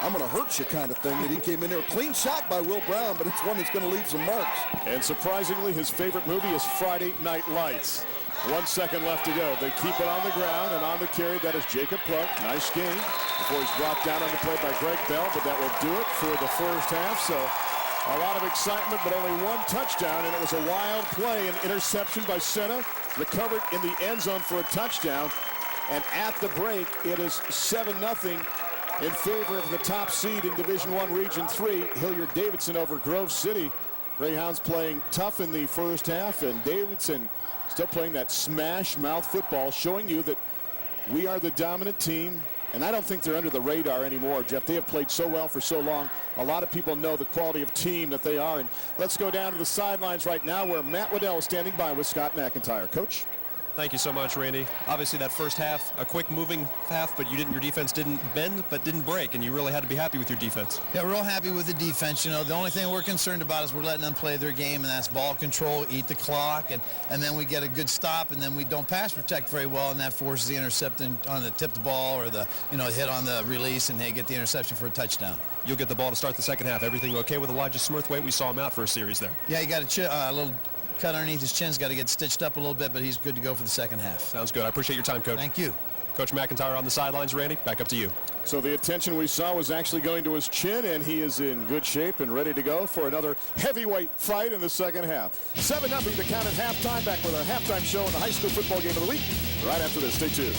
I'm going to hurt you kind of thing that he came in there. Clean shot by Will Brown, but it's one that's going to leave some marks. And surprisingly, his favorite movie is Friday Night Lights. 1 second left to go. They keep it on the ground, and on the carry, that is Jacob Clark. Nice game before he's brought down on the play by Greg Bell, but that will do it for the first half. So a lot of excitement, but only 1 touchdown, and it was a wild play, an interception by Senna, recovered in the end zone for a touchdown. And at the break, it is 7-0 in favor of the top seed in Division I Region 3, Hilliard Davidson over Grove City. Greyhounds playing tough in the first half, and Davidson still playing that smash mouth football, showing you that we are the dominant team. And I don't think they're under the radar anymore, Jeff. They have played so well for so long. A lot of people know the quality of team that they are. And let's go down to the sidelines right now where Matt Waddell is standing by with Scott McIntyre. Coach? Thank you so much, Randy. Obviously, that first half, a quick moving half, but your defense didn't bend, but didn't break, and you really had to be happy with your defense. Yeah, we're all happy with the defense. You know, the only thing we're concerned about is we're letting them play their game, and that's ball control, eat the clock, and then we get a good stop, and then we don't pass protect very well, and that forces the interception on the tip the ball or the hit on the release, and they get the interception for a touchdown. You'll get the ball to start the second half. Everything okay with Elijah Smurthwaite? We saw him out for a series there. Yeah, he got a little cut underneath his chin's got to get stitched up a little bit, but he's good to go for the second half. Sounds good. I appreciate your time, Coach. Thank you. Coach McIntyre on the sidelines. Randy, back up to you. So the attention we saw was actually going to his chin, and he is in good shape and ready to go for another heavyweight fight in the second half. 7-0 the count at halftime. Back with our halftime show in the high school football game of the week. Right after this, stay tuned.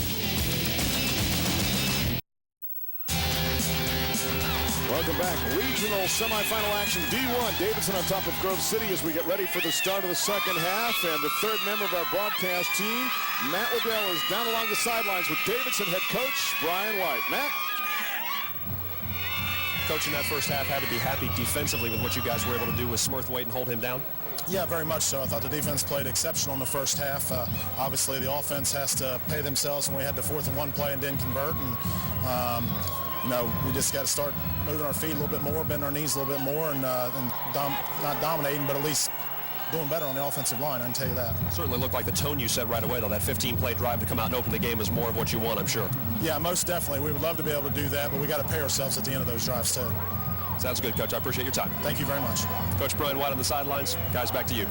Welcome back. Regional semifinal action. D1. Davidson on top of Grove City as we get ready for the start of the second half. And the third member of our broadcast team, Matt Waddell, is down along the sidelines with Davidson head coach Brian White. Matt? Coach, in that first half, had to be happy defensively with what you guys were able to do with Smurthwaite and hold him down? Yeah, very much so. I thought the defense played exceptional in the first half. Obviously, the offense has to pay themselves when we had the 4th and 1 play and didn't convert. And, we just got to start moving our feet a little bit more, bending our knees a little bit more, and not dominating, but at least doing better on the offensive line, I can tell you that. Certainly looked like the tone you set right away, though. That 15-play drive to come out and open the game is more of what you want, I'm sure. Yeah, most definitely. We would love to be able to do that, but we got to pay ourselves at the end of those drives, too. Sounds good, Coach. I appreciate your time. Thank you very much. Coach Brian White on the sidelines. Guys, back to you.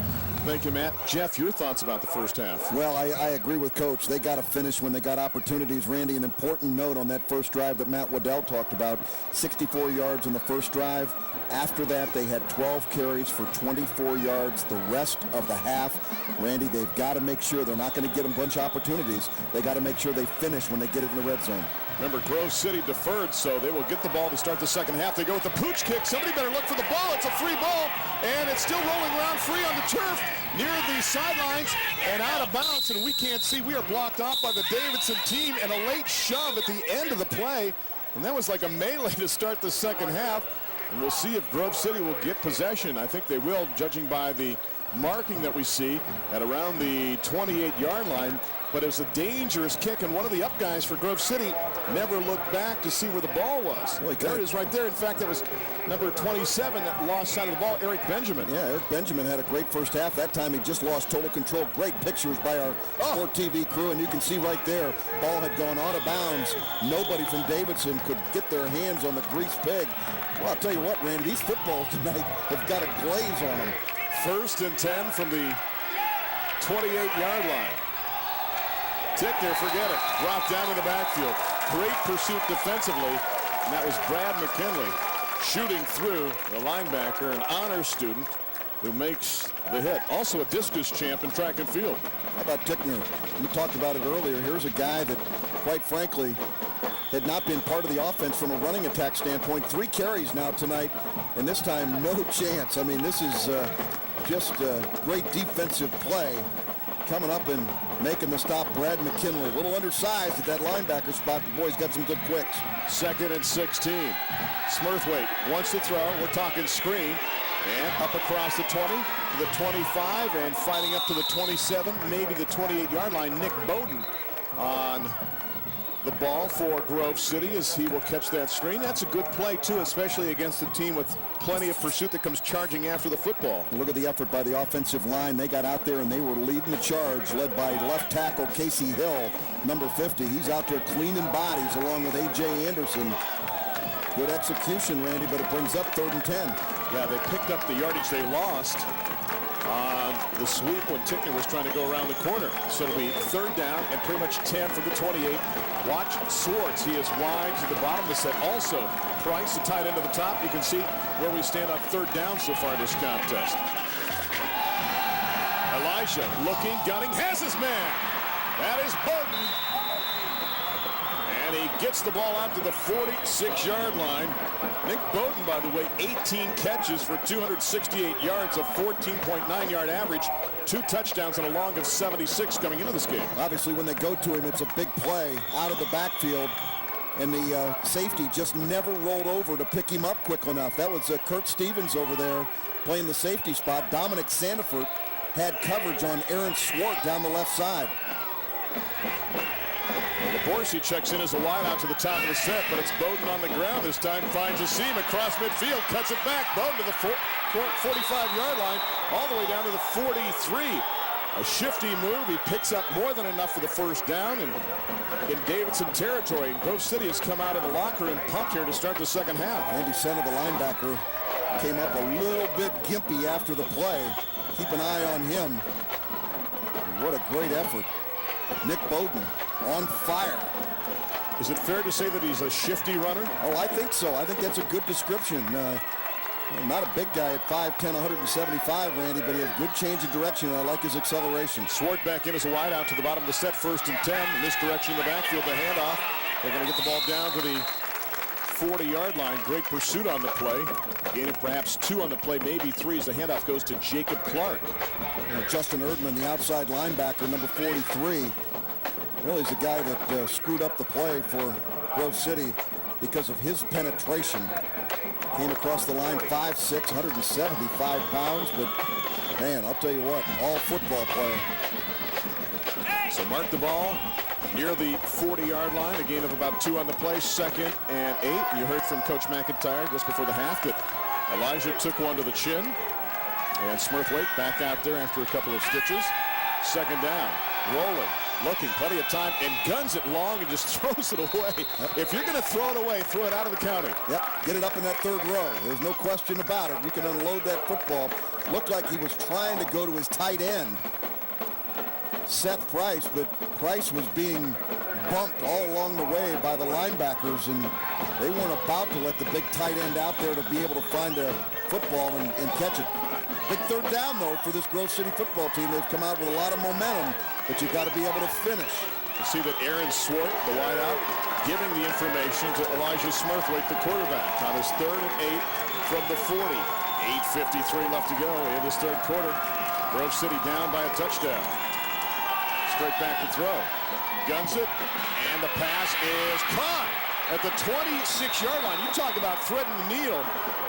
Thank you, Matt. Jeff, your thoughts about the first half? Well, I agree with Coach. They got to finish when they got opportunities. Randy, an important note on that first drive that Matt Waddell talked about, 64 yards on the first drive. After that, they had 12 carries for 24 yards the rest of the half. Randy, they've got to make sure they're not going to get a bunch of opportunities. They got to make sure they finish when they get it in the red zone. Remember, Grove City deferred, so they will get the ball to start the second half. They go with the pooch kick. Somebody better look for the ball. It's a free ball, and it's still rolling around free on the turf near the sidelines and out of bounds, and we can't see. We are blocked off by the Davidson team, and a late shove at the end of the play, and that was like a melee to start the second half. And we'll see if Grove City will get possession. I think they will, judging by the marking that we see at around the 28-yard line. But it was a dangerous kick, and one of the up guys for Grove City never looked back to see where the ball was. Well, there it is right there. In fact, that was number 27 that lost sight of the ball, Eric Benjamin. Yeah, Eric Benjamin had a great first half. That time he just lost total control. Great pictures by our Sport TV crew, and you can see right there, ball had gone out of bounds. Nobody from Davidson could get their hands on the greased pig. Well, I'll tell you what, Randy, these footballs tonight have got a glaze on them. 1st and 10 from the 28-yard line. Tickner, forget it. Dropped down in the backfield. Great pursuit defensively. And that was Brad McKinley shooting through the linebacker, an honor student who makes the hit. Also a discus champ in track and field. How about Tickner? We talked about it earlier. Here's a guy that, quite frankly, had not been part of the offense from a running attack standpoint. 3 carries now tonight, and this time no chance. I mean, this is just a great defensive play. Coming up and making the stop, Brad McKinley. A little undersized at that linebacker spot. The boy's got some good quicks. 2nd and 16. Smurthwaite wants to throw. We're talking screen. And up across the 20 to the 25 and fighting up to the 27, maybe the 28-yard line. Nick Bowden on the ball for Grove City as he will catch that screen. That's a good play, too, especially against a team with plenty of pursuit that comes charging after the football. Look at the effort by the offensive line. They got out there and they were leading the charge, led by left tackle Casey Hill, number 50. He's out there cleaning bodies along with A.J. Anderson. Good execution, Randy, but it brings up 3rd and 10. Yeah, they picked up the yardage they lost on the sweep when Tickner was trying to go around the corner. So it'll be 3rd down and pretty much 10 from the 28. Watch Swartz. He is wide to the bottom of the set. Also, Price, the tight end to the top. You can see where we stand on 3rd down so far in this contest. Elijah looking, gunning, has his man. That is Bowden. And he gets the ball out to the 46-yard line. Nick Bowden, by the way, 18 catches for 268 yards, a 14.9-yard average, 2 touchdowns and a long of 76 coming into this game. Obviously, when they go to him, it's a big play out of the backfield, and the safety just never rolled over to pick him up quick enough. That was Kurt Stevens over there playing the safety spot. Dominic Sandiford had coverage on Aaron Swart down the left side. Laborsi checks in as a wideout to the top of the set, but it's Bowden on the ground this time, finds a seam across midfield, cuts it back. Bowden to the 45-yard line, all the way down to the 43. A shifty move. He picks up more than enough for the 1st down, and in Davidson territory, and Grove City has come out of the locker and pumped here to start the second half. Andy Sena, the linebacker, came up a little bit gimpy after the play. Keep an eye on him. What a great effort. Nick Bowden on fire. Is it fair to say that he's a shifty runner? Oh, I think so. I think that's a good description. Not a big guy at 5'10", 175, Randy, but he has good change of direction, and I like his acceleration. Swart back in as a wideout to the bottom of the set, 1st and 10. In this direction in the backfield, the handoff. They're going to get the ball down to the 40-yard line. Great pursuit on the play. Gain of perhaps 2 on the play, maybe 3 as the handoff goes to Jacob Clark. Justin Erdman, the outside linebacker, number 43. Really is a guy that screwed up the play for Grove City because of his penetration. Came across the line 5'6", 175 pounds, but man, I'll tell you what, all football player. So mark the ball near the 40-yard line, a gain of about 2 on the play, 2nd and 8. You heard from Coach McIntyre just before the half that Elijah took one to the chin. And Smurthwaite back out there after a couple of stitches. 2nd down, rolling, looking, plenty of time, and guns it long and just throws it away. If you're going to throw it away, throw it out of the county. Yep, get it up in that 3rd row. There's no question about it. You can unload that football. Looked like he was trying to go to his tight end, Seth Price, but Price was being bumped all along the way by the linebackers, and they weren't about to let the big tight end out there to be able to find a football and catch it. Big 3rd down, though, for this Grove City football team. They've come out with a lot of momentum, but you've got to be able to finish. You see that Aaron Swart, the wideout, giving the information to Elijah Smurthwaite, the quarterback, on his 3rd and 8 from the 40. 8:53 left to go in this 3rd quarter. Grove City down by a touchdown. Straight back to throw. Guns it, and the pass is caught at the 26-yard line. You talk about threading the needle.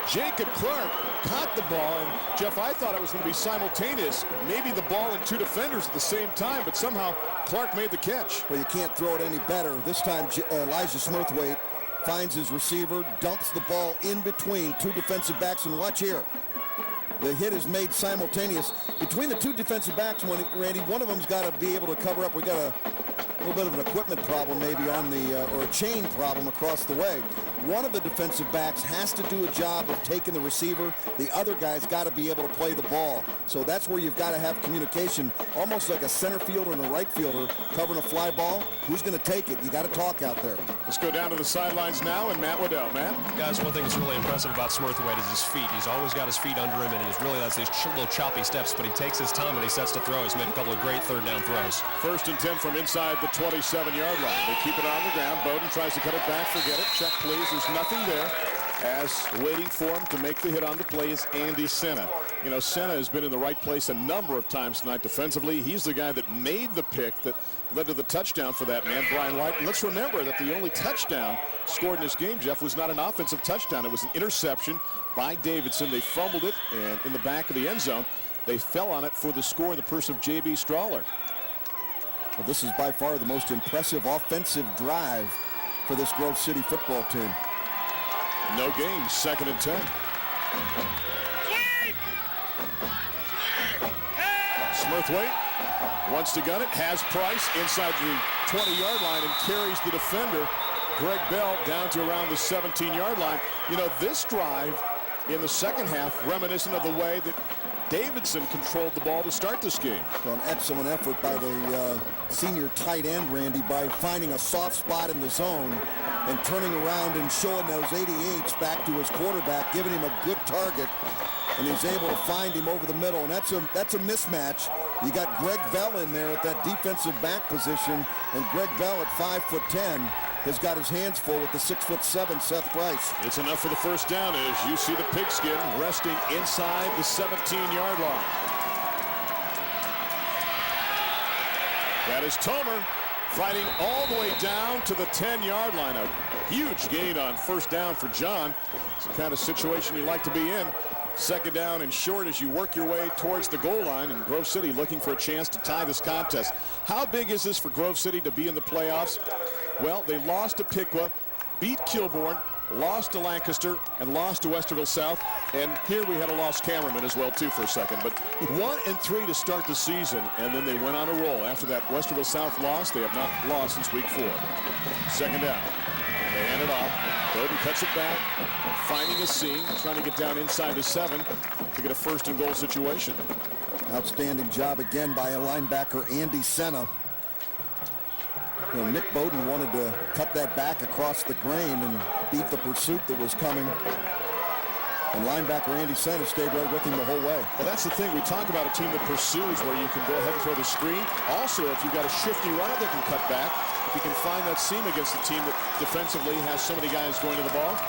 Jacob Clark caught the ball, and Jeff, I thought it was going to be simultaneous. Maybe the ball and 2 defenders at the same time, but somehow Clark made the catch. Well, you can't throw it any better. This time, Elijah Smurthwaite finds his receiver, dumps the ball in between 2 defensive backs, and watch here. The hit is made simultaneous. Between the 2 defensive backs, Randy, one of them's got to be able to cover up. We got a little bit of an equipment problem maybe on the, or a chain problem across the way. One of the defensive backs has to do a job of taking the receiver. The other guy's got to be able to play the ball. So that's where you've got to have communication, almost like a center fielder and a right fielder covering a fly ball. Who's going to take it? You got to talk out there. Let's go down to the sidelines now, and Matt Waddell. Matt? Guys, one thing that's really impressive about Smurthwaite is his feet. He's always got his feet under him, and he really has these little choppy steps, but he takes his time and he sets to throw. He's made a couple of great 3rd down throws. 1st and 10 from inside the 27-yard line. They keep it on the ground. Bowden tries to cut it back. Forget it. Check, please. There's nothing there. As waiting for him to make the hit on the play is Andy Senna. You know, Senna has been in the right place a number of times tonight defensively. He's the guy that made the pick that led to the touchdown for that man, Brian White. And let's remember that the only touchdown scored in this game, Jeff, was not an offensive touchdown. It was an interception by Davidson. They fumbled it, and in the back of the end zone, they fell on it for the score in the person of J.B. Strawler. Well, this is by far the most impressive offensive drive for this Grove City football team. No gain, 2nd and 10. Smurthwaite wants to gun it, has Price inside the 20-yard line and carries the defender, Greg Bell, down to around the 17-yard line. You know, this drive in the 2nd half reminiscent of the way that Davidson controlled the ball to start this game. Well, an excellent effort by the senior tight end, Randy, by finding a soft spot in the zone and turning around and showing those 88s back to his quarterback, giving him a good target, and he's able to find him over the middle, and that's a mismatch. You got Greg Bell in there at that defensive back position, and Greg Bell at 5'10" has got his hands full with the 6'7" Seth Price. It's enough for the 1st down as you see the pigskin resting inside the 17-yard line. That is Tomer fighting all the way down to the 10-yard line. A huge gain on 1st down for John. It's the kind of situation you like to be in. 2nd down and short as you work your way towards the goal line, and Grove City looking for a chance to tie this contest. How big is this for Grove City to be in the playoffs? Well, they lost to Piqua, beat Kilbourne, lost to Lancaster, and lost to Westerville South. And here we had a lost cameraman as well, too, for a second. But 1-3 to start the season, and then they went on a roll. After that Westerville South loss, they have not lost since week 4. 2nd down. They hand it off. Bowden cuts it back, finding a seam, trying to get down inside the 7 to get a 1st and goal situation. Outstanding job again by a linebacker, Andy Senna. You know, Nick Bowden wanted to cut that back across the grain and beat the pursuit that was coming. And linebacker Andy Senna stayed right with him the whole way. Well, that's the thing. We talk about a team that pursues where you can go ahead and throw the screen. Also, if you've got a shifty runner that can cut back, if you can find that seam against a team that defensively has so many guys going to the ball,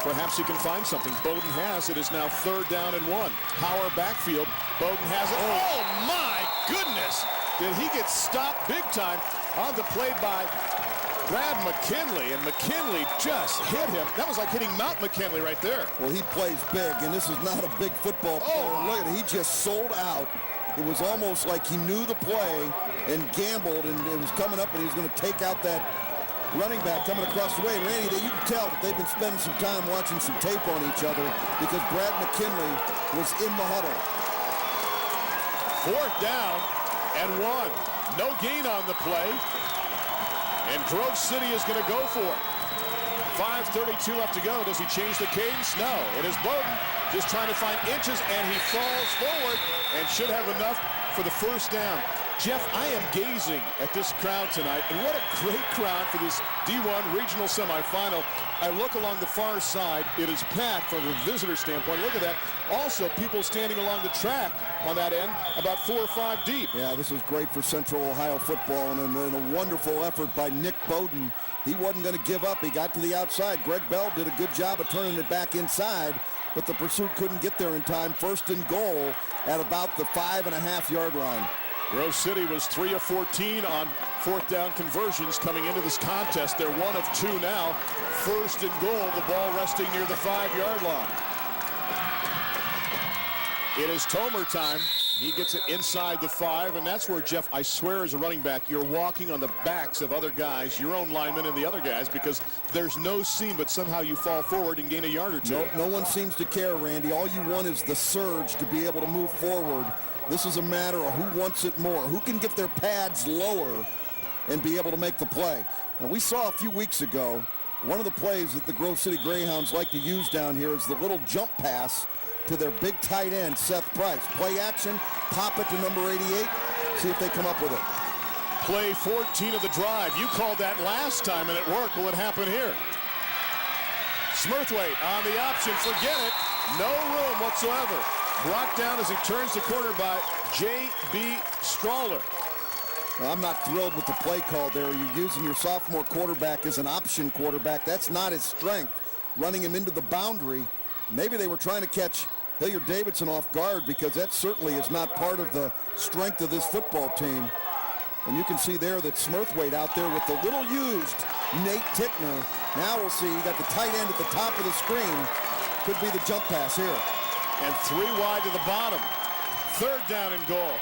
perhaps he can find something. Bowden has. It is now 3rd down and 1. Power backfield. Bowden has it. Oh, my goodness. Did he get stopped big time on the play by Brad McKinley, and McKinley just hit him. That was like hitting Mount McKinley right there. Well, he plays big, and this is not a big football player. Look at it. He just sold out. It was almost like he knew the play and gambled, and it was coming up, and he was going to take out that running back coming across the way. And Randy, you can tell that they've been spending some time watching some tape on each other because Brad McKinley was in the huddle. 4th down and 1. No gain on the play. And Grove City is going to go for it. 5:32 left to go. Does he change the cadence? No. It is Bowden just trying to find inches, and he falls forward and should have enough for the 1st down. Jeff, I am gazing at this crowd tonight, and what a great crowd for this D1 regional semifinal. I look along the far side. It is packed from a visitor standpoint. Look at that. Also, people standing along the track on that end, about 4 or 5 deep. Yeah, this is great for Central Ohio football, and a wonderful effort by Nick Bowden. He wasn't going to give up. He got to the outside. Greg Bell did a good job of turning it back inside, but the pursuit couldn't get there in time. 1st and goal at about the 5.5-yard line. Grove City was 3 of 14 on 4th down conversions coming into this contest. They're 1 of 2 now. 1st and goal, the ball resting near the 5-yard line. It is Tomer time. He gets it inside the 5, and that's where, Jeff, I swear as a running back, you're walking on the backs of other guys, your own linemen and the other guys, because there's no seam, but somehow you fall forward and gain a yard or two. No one seems to care, Randy. All you want is the surge to be able to move forward. This is a matter of who wants it more, who can get their pads lower and be able to make the play. Now, we saw a few weeks ago, one of the plays that the Grove City Greyhounds like to use down here is the little jump pass to their big tight end, Seth Price. Play action, pop it to number 88, see if they come up with it. Play 14 of the drive. You called that last time, and it worked. Will it happen here? Smurthwaite on the option. Forget it. No room whatsoever. Brought down as he turns the corner by J.B. Strawler. Well, I'm not thrilled with the play call there. You're using your sophomore quarterback as an option quarterback. That's not his strength, running him into the boundary. Maybe they were trying to catch Hilliard Davidson off guard because that certainly is not part of the strength of this football team. And you can see there that Smurthwaite out there with the little used Nate Tickner. Now we'll see. You got the tight end at the top of the screen. Could be the jump pass here. And 3 wide to the bottom. 3rd down and goal.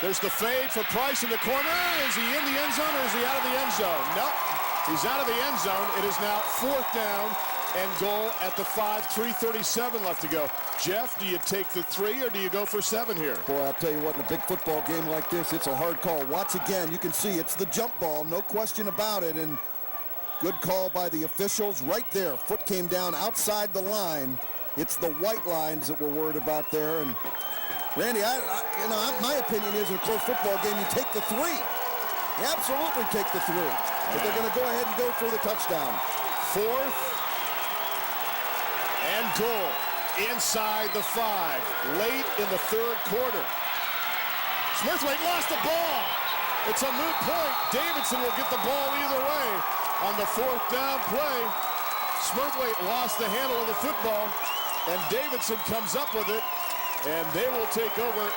There's the fade for Price in the corner. Is he in the end zone or is he out of the end zone? Nope. He's out of the end zone. It is now 4th down and goal at the 5. 3:37 left to go. Jeff, do you take the 3 or do you go for 7 here? Boy, I'll tell you what, in a big football game like this, it's a hard call. Watch again. You can see it's the jump ball. No question about it. And good call by the officials right there. Foot came down outside the line. It's the white lines that we're worried about there. And Randy, my opinion is in a close football game, you take the 3. You absolutely take the 3. But they're going to go ahead and go for the touchdown. 4th and goal inside the 5. Late in the 3rd quarter. Smurthwaite lost the ball. It's a moot point. Davidson will get the ball either way on the 4th down play. Smurthwaite lost the handle of the football, and Davidson comes up with it, and they will take over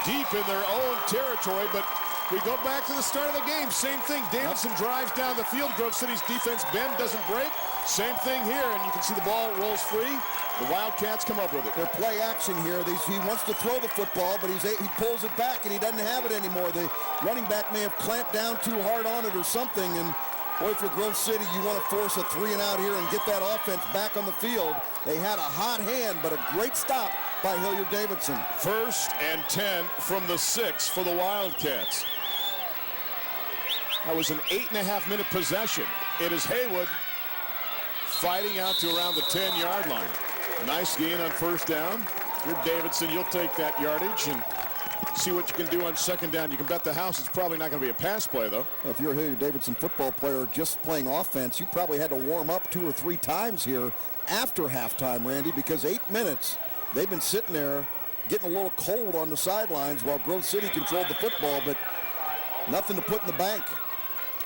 deep in their own territory. But we go back to the start of the game. Same thing. Davidson drives down the field. Grove City's defense bend doesn't break. Same thing here, and you can see the ball rolls free. The Wildcats come up with it. Their play action here. He wants to throw the football, but he pulls it back, and he doesn't have it anymore. The running back may have clamped down too hard on it or something, and boy, for Grove City, you want to force a 3 and out here and get that offense back on the field. They had a hot hand, but a great stop by Hilliard Davidson. 1st and 10 from the 6 for the Wildcats. That was an 8.5-minute possession. It is Haywood fighting out to around the 10-yard line. Nice gain on 1st down. You're Davidson. You'll take that yardage and see what you can do on 2nd down. You can bet the house it's probably not going to be a pass play, though. Well, if you're a Hilliard Davidson football player just playing offense, you probably had to warm up 2 or 3 times here after halftime, Randy, because 8 minutes, they've been sitting there getting a little cold on the sidelines while Grove City controlled the football, but nothing to put in the bank.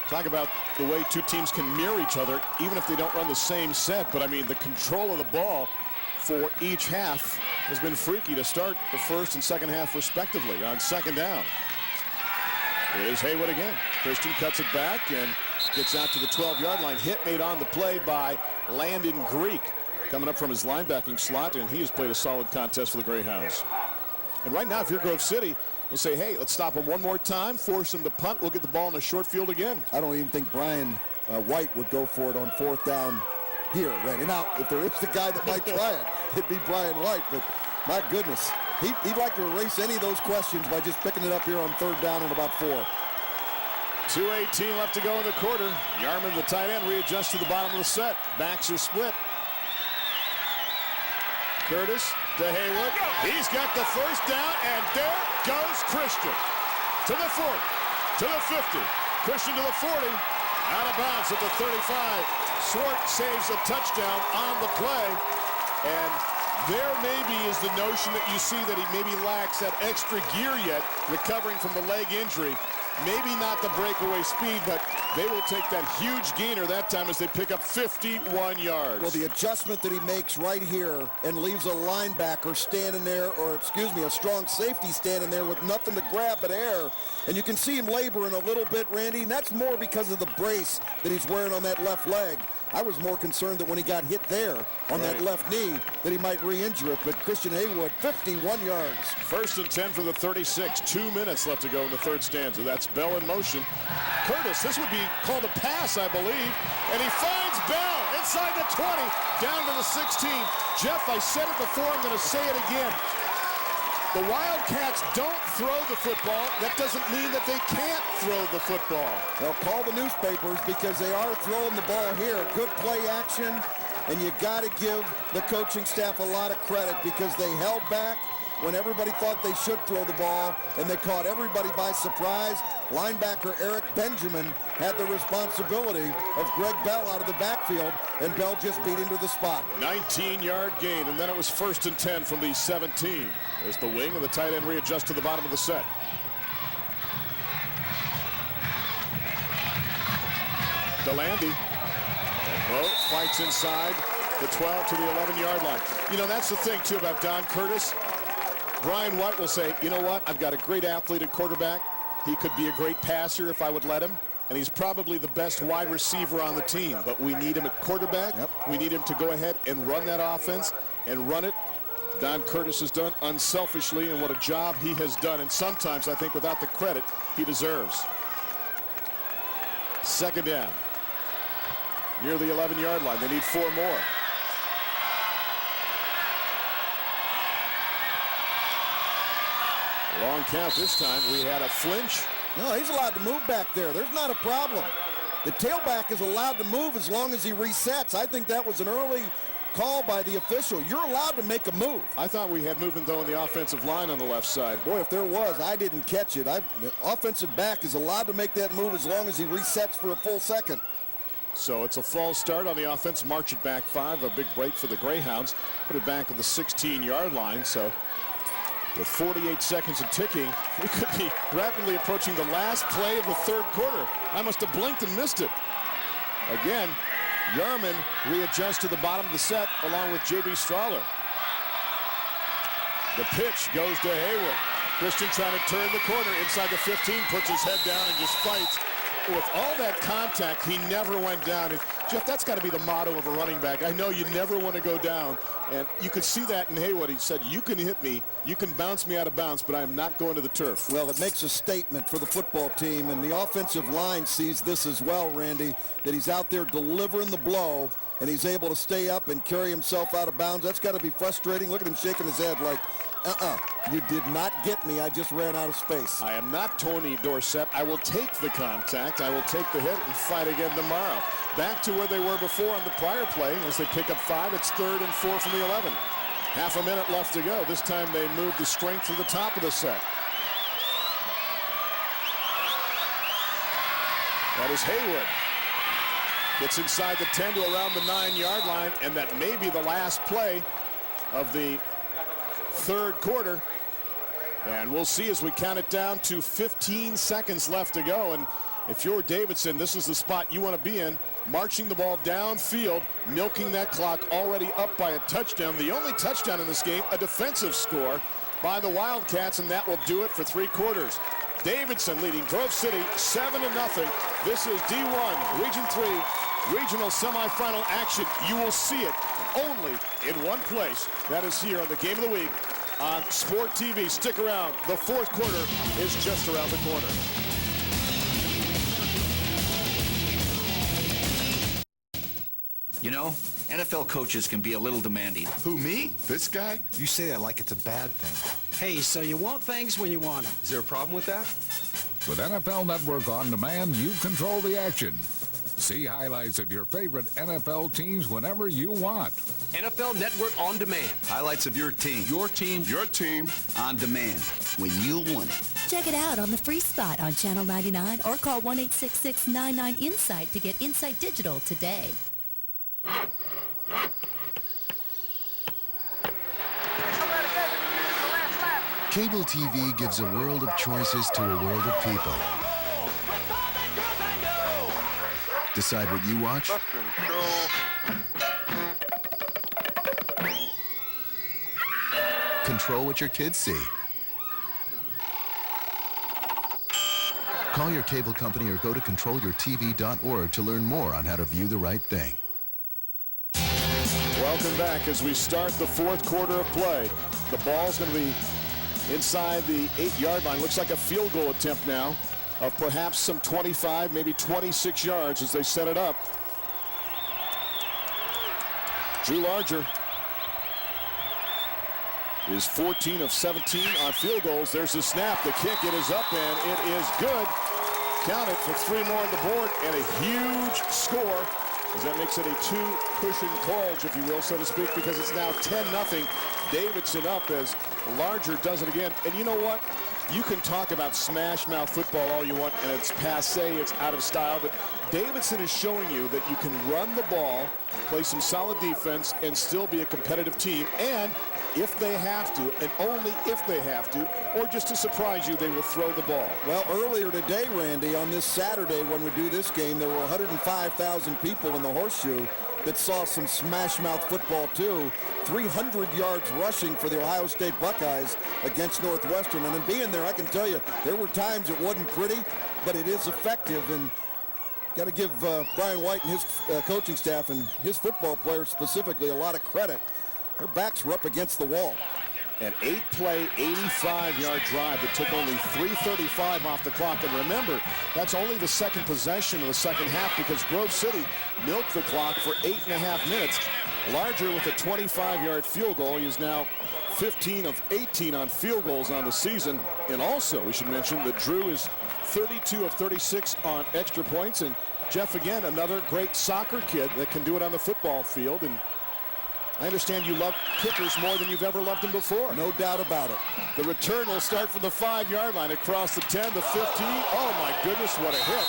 Talk about the way 2 teams can mirror each other, even if they don't run the same set. But, I mean, the control of the ball for each half has been freaky to start the 1st and 2nd half, respectively, on 2nd down. It is Haywood again. Christian cuts it back, and gets out to the 12-yard line. Hit made on the play by Landon Greek, coming up from his linebacking slot, and he has played a solid contest for the Greyhounds. And right now, if you're Grove City, we'll say, hey, let's stop him one more time, force him to punt. We'll get the ball in a short field again. I don't even think Brian White would go for it on 4th down here, Randy. Now, if there is the guy that might try it, it'd be Brian White, but my goodness. He'd like to erase any of those questions by just picking it up here on 3rd down and about 4. 2:18 left to go in the quarter. Yarman, the tight end, readjusts to the bottom of the set. Backs are split. Curtis to Haywood. He's got the first down, and there goes Christian. To the 40, to the 50. Christian to the 40. Out of bounds at the 35. Swart saves a touchdown on the play. And there maybe is the notion that you see that he maybe lacks that extra gear yet, recovering from the leg injury. Maybe not the breakaway speed, but they will take that huge gainer that time as they pick up 51 yards. Well, the adjustment that he makes right here and leaves a linebacker standing there, or excuse me, a strong safety standing there with nothing to grab but air. And you can see him laboring a little bit, Randy, and that's more because of the brace that he's wearing on that left leg. I was more concerned that when he got hit there on that left knee that he might re-injure it, but Christian Haywood, 51 yards. 1st and 10 from the 36. 2 minutes left to go in the 3rd stanza. That's Bell in motion. Curtis, this would be called a pass, I believe, and he finds Bell inside the 20, down to the 16. Jeff, I said it before, I'm going to say it again. The Wildcats don't throw the football. That doesn't mean that they can't throw the football. They'll call the newspapers because they are throwing the ball here. Good play action, and you got to give the coaching staff a lot of credit because they held back when everybody thought they should throw the ball, and they caught everybody by surprise. Linebacker Eric Benjamin had the responsibility of Greg Bell out of the backfield, and Bell just beat him to the spot. 19-yard gain, and then it was 1st and 10 from the 17. There's the wing, and the tight end readjusts to the bottom of the set. DeLandy. Well, fights inside the 12 to the 11-yard line. You know, that's the thing, too, about Don Curtis. Brian White will say, you know what, I've got a great athlete at quarterback. He could be a great passer if I would let him. And he's probably the best wide receiver on the team. But we need him at quarterback. We need him to go ahead and run that offense and run it. Don Curtis has done unselfishly, and what a job he has done. And sometimes, I think, without the credit he deserves. 2nd down. Near the 11-yard line. They need 4 more. Long count this time. We had a flinch. No, he's allowed to move back there. There's not a problem. The tailback is allowed to move as long as he resets. I think that was an early call by the official. You're allowed to make a move. I thought we had movement, though, on the offensive line on the left side. Boy, if there was, I didn't catch it. The offensive back is allowed to make that move as long as he resets for a full second. So it's a false start on the offense. March it back 5. A big break for the Greyhounds. Put it back at the 16-yard line. So with 48 seconds and ticking, we could be rapidly approaching the last play of the 3rd quarter. I must have blinked and missed it. Again, Yarman readjusts to the bottom of the set along with J.B. Strawler. The pitch goes to Haywood. Christian trying to turn the corner inside the 15, puts his head down and just fights. With all that contact, he never went down. And Jeff, that's got to be the motto of a running back. I know you never want to go down, and you could see that in Haywood. He said, you can hit me, you can bounce me out of bounds, but I'm not going to the turf. Well, it makes a statement for the football team, and the offensive line sees this as well, Randy, that he's out there delivering the blow, and he's able to stay up and carry himself out of bounds. That's got to be frustrating. Look at him shaking his head like, you did not get me. I just ran out of space. I am not Tony Dorsett. I will take the contact. I will take the hit and fight again tomorrow. Back to where they were before on the prior play as they pick up 5. It's 3rd and 4 from the 11. Half a minute left to go. This time they move the strength to the top of the set. That is Haywood. Gets inside the 10 to around the 9-yard line, and that may be the last play of the 3rd quarter. And we'll see as we count it down to 15 seconds left to go. And if you're Davidson, this is the spot you want to be in, marching the ball downfield, milking that clock, already up by a touchdown. The only touchdown in this game, a defensive score by the Wildcats, and that will do it for 3 quarters. Davidson leading Grove City 7-0. This is D1 Region 3 Regional Semifinal action. You will see it only in one place. That is here on the Game of the Week on Sport TV. Stick around. The fourth quarter is just around the corner. You know, NFL coaches can be a little demanding. Who, me? This guy? You say that like it's a bad thing. Hey, so you want things when you want them. Is there a problem with that? With NFL Network On Demand, you control the action. See highlights of your favorite NFL teams whenever you want. NFL Network On Demand. Highlights of your team. Your team. Your team. On demand. When you want it. Check it out on the free spot on Channel 99 or call 1-866-99-INSIGHT to get Insight Digital today. Cable TV gives a world of choices to a world of people. Decide what you watch. Control what your kids see. Call your cable company or go to controlyourtv.org to learn more on how to view the right thing. Welcome back as we start the fourth quarter of play. The ball's going to be inside the 8-yard line. Looks like a field goal attempt now of perhaps some 25, maybe 26 yards as they set it up. Drew Larger is 14 of 17 on field goals. There's the snap, the kick, it is up and it is good. Count it for 3 more on the board and a huge score. As that makes it a 2-cushion bulge, if you will, so to speak, because it's now 10-0. Davidson up as Larger does it again. And you know what? You can talk about smash mouth football all you want, and it's passé, it's out of style, but Davidson is showing you that you can run the ball, play some solid defense, and still be a competitive team. And if they have to, and only if they have to, or just to surprise you, they will throw the ball. Well, earlier today, Randy, on this Saturday when we do this game, there were 105,000 people in the Horseshoe that saw some smash mouth football too. 300 yards rushing for the Ohio State Buckeyes against Northwestern. And in being there, I can tell you, there were times it wasn't pretty, but it is effective. And got to give Brian White and his coaching staff and his football players specifically a lot of credit. Their backs were up against the wall. An 8-play, 85-yard drive that took only 3:35 off the clock. And remember, that's only the second possession of the second half because Grove City milked the clock for 8.5 minutes. Larger with a 25-yard field goal. He is now 15 of 18 on field goals on the season. And also, we should mention that Drew is 32 of 36 on extra points. And Jeff, again, another great soccer kid that can do it on the football field. And I understand you love kickers more than you've ever loved them before. No doubt about it. The return will start from the 5-yard line across the 10, the 15. Oh, my goodness, what a hit.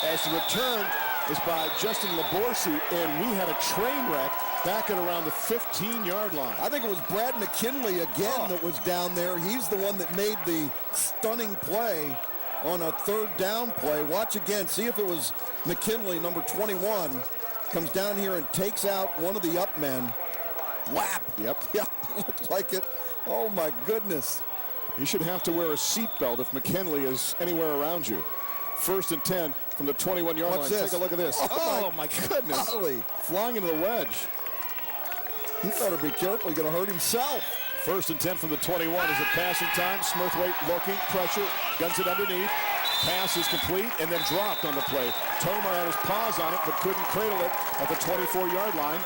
As the return is by Justin Laborsi, and we had a train wreck back at around the 15-yard line. I think it was Brad McKinley again that was down there. He's the one that made the stunning play on a third down play. Watch again. See if it was McKinley, number 21, comes down here and takes out one of the up men. Whap! Yep. Yeah, looks like it. Oh, my goodness. You should have to wear a seatbelt if McKinley is anywhere around you. 1st and 10 from the 21-yard line. This? Take a look at this. Oh, my goodness. Golly. Flying into the wedge. He better be careful. He's going to hurt himself. 1st and 10 from the 21. Is it passing time? Smurthwaite looking, pressure, guns it underneath. Pass is complete and then dropped on the play. Tomar had his paws on it but couldn't cradle it at the 24-yard line.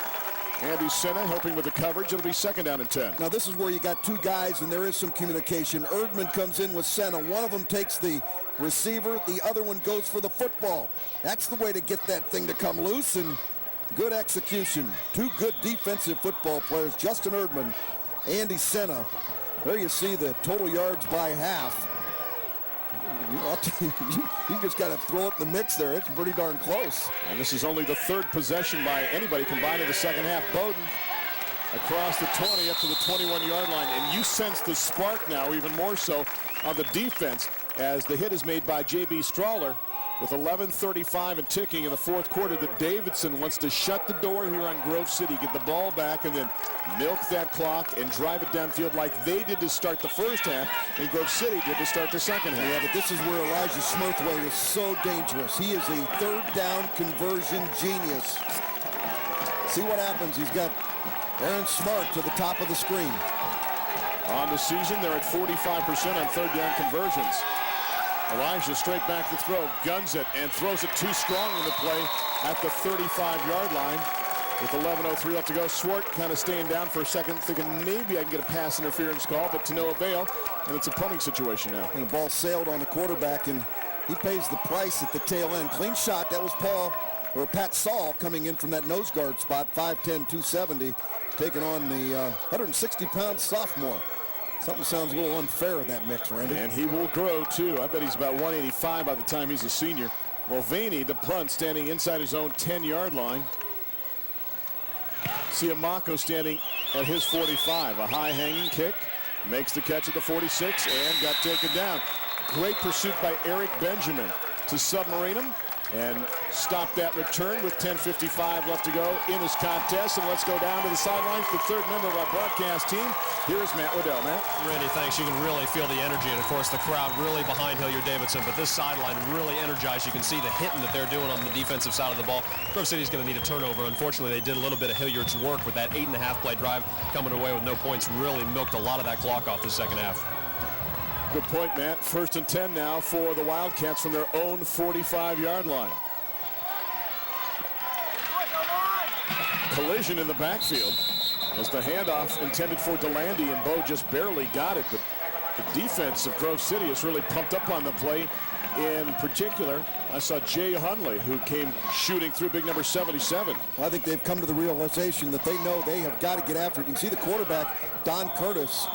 Andy Senna helping with the coverage. It'll be 2nd down and 10. Now this is where you got two guys and there is some communication. Erdman comes in with Senna. One of them takes the receiver. The other one goes for the football. That's the way to get that thing to come loose, and good execution. Two good defensive football players, Justin Erdman, Andy Senna. There you see the total yards by half. You just got to throw it in the mix there. It's pretty darn close. And this is only the 3rd possession by anybody combined in the second half. Bowden across the 20 up to the 21-yard line. And you sense the spark now, even more so on the defense, as the hit is made by J.B. Strawler. with 11:35 and ticking in the fourth quarter, that Davidson wants to shut the door here on Grove City, get the ball back, and then milk that clock and drive it downfield like they did to start the first half and Grove City did to start the second half. Yeah, but this is where Elijah Smurthwaite is so dangerous. He is a third down conversion genius. See what happens. He's got Aaron Smart to the top of the screen. On the season, they're at 45% on third down conversions. Elijah straight back to throw, guns it, and throws it too strong in the play at the 35-yard line. With 11:03 left to go, Swart kind of staying down for a second, thinking maybe I can get a pass interference call, but to no avail, and it's a punting situation now. And the ball sailed on the quarterback, and he pays the price at the tail end. Clean shot. That was Pat Saul coming in from that nose guard spot, 5'10", 270, taking on the 160-pound sophomore. Something sounds a little unfair in that mix, Randy. And he will grow, too. I bet he's about 185 by the time he's a senior. Mulvaney, the punt, standing inside his own 10-yard line. Siamako standing at his 45. A high-hanging kick. Makes the catch at the 46 and got taken down. Great pursuit by Eric Benjamin to submarine him and stop that return with 10:55 left to go in this contest. And let's go down to the sidelines. The third member of our broadcast team. Here's Matt Waddell. Matt? Randy, thanks. You can really feel the energy, and of course the crowd really behind Hilliard Davidson, but this sideline really energized. You can see the hitting that they're doing on the defensive side of the ball. Grove City's going to need a turnover. Unfortunately, they did a little bit of Hilliard's work with that 8.5 play drive, coming away with no points. Really milked a lot of that clock off the second half. Good point, Matt. 1st and 10 now for the Wildcats from their own 45-yard line. Collision in the backfield as the handoff intended for DeLandy, and Bo just barely got it, but the defense of Grove City is really pumped up on the play. In particular, I saw Jay Hunley, who came shooting through big number 77. Well, I think they've come to the realization that they know they have got to get after it. You can see the quarterback, Don Curtis,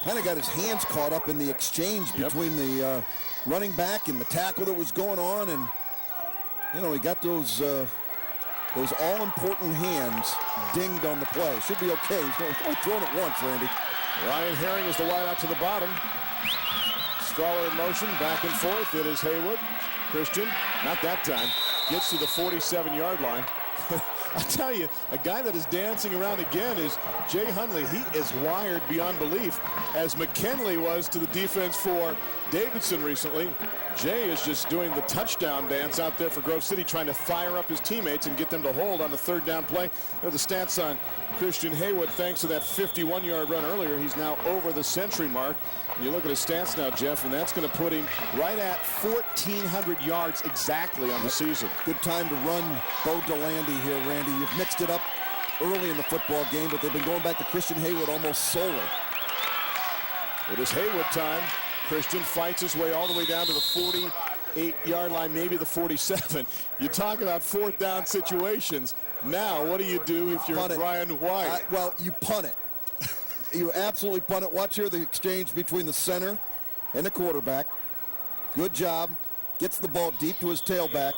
kind of got his hands caught up in the exchange between the running back and the tackle that was going on, and you know, he got those all-important hands dinged on the play. Should be okay. He's only thrown it once, Randy. Ryan Herring is the wide out to the bottom. Straller in motion, back and forth. It is Haywood. Christian, not that time, gets to the 47-yard line. I tell you, a guy that is dancing around again is Jay Hunley. He is wired beyond belief, as McKinley was to the defense for Davidson recently. Jay is just doing the touchdown dance out there for Grove City, trying to fire up his teammates and get them to hold on the third down play. There are the stats on Christian Haywood. Thanks to that 51-yard run earlier, he's now over the century mark. And you look at his stats now, Jeff, and that's going to put him right at 1,400 yards exactly on the season. Good time to run Bo DeLandy here, Randy. You've mixed it up early in the football game, but they've been going back to Christian Haywood almost solely. It is Haywood time. Christian fights his way all the way down to the 48-yard line, maybe the 47. You talk about fourth down situations. Now, what do you do if you're Brian White? Well, you punt it. You absolutely punt it. Watch here the exchange between the center and the quarterback. Good job. Gets the ball deep to his tailback.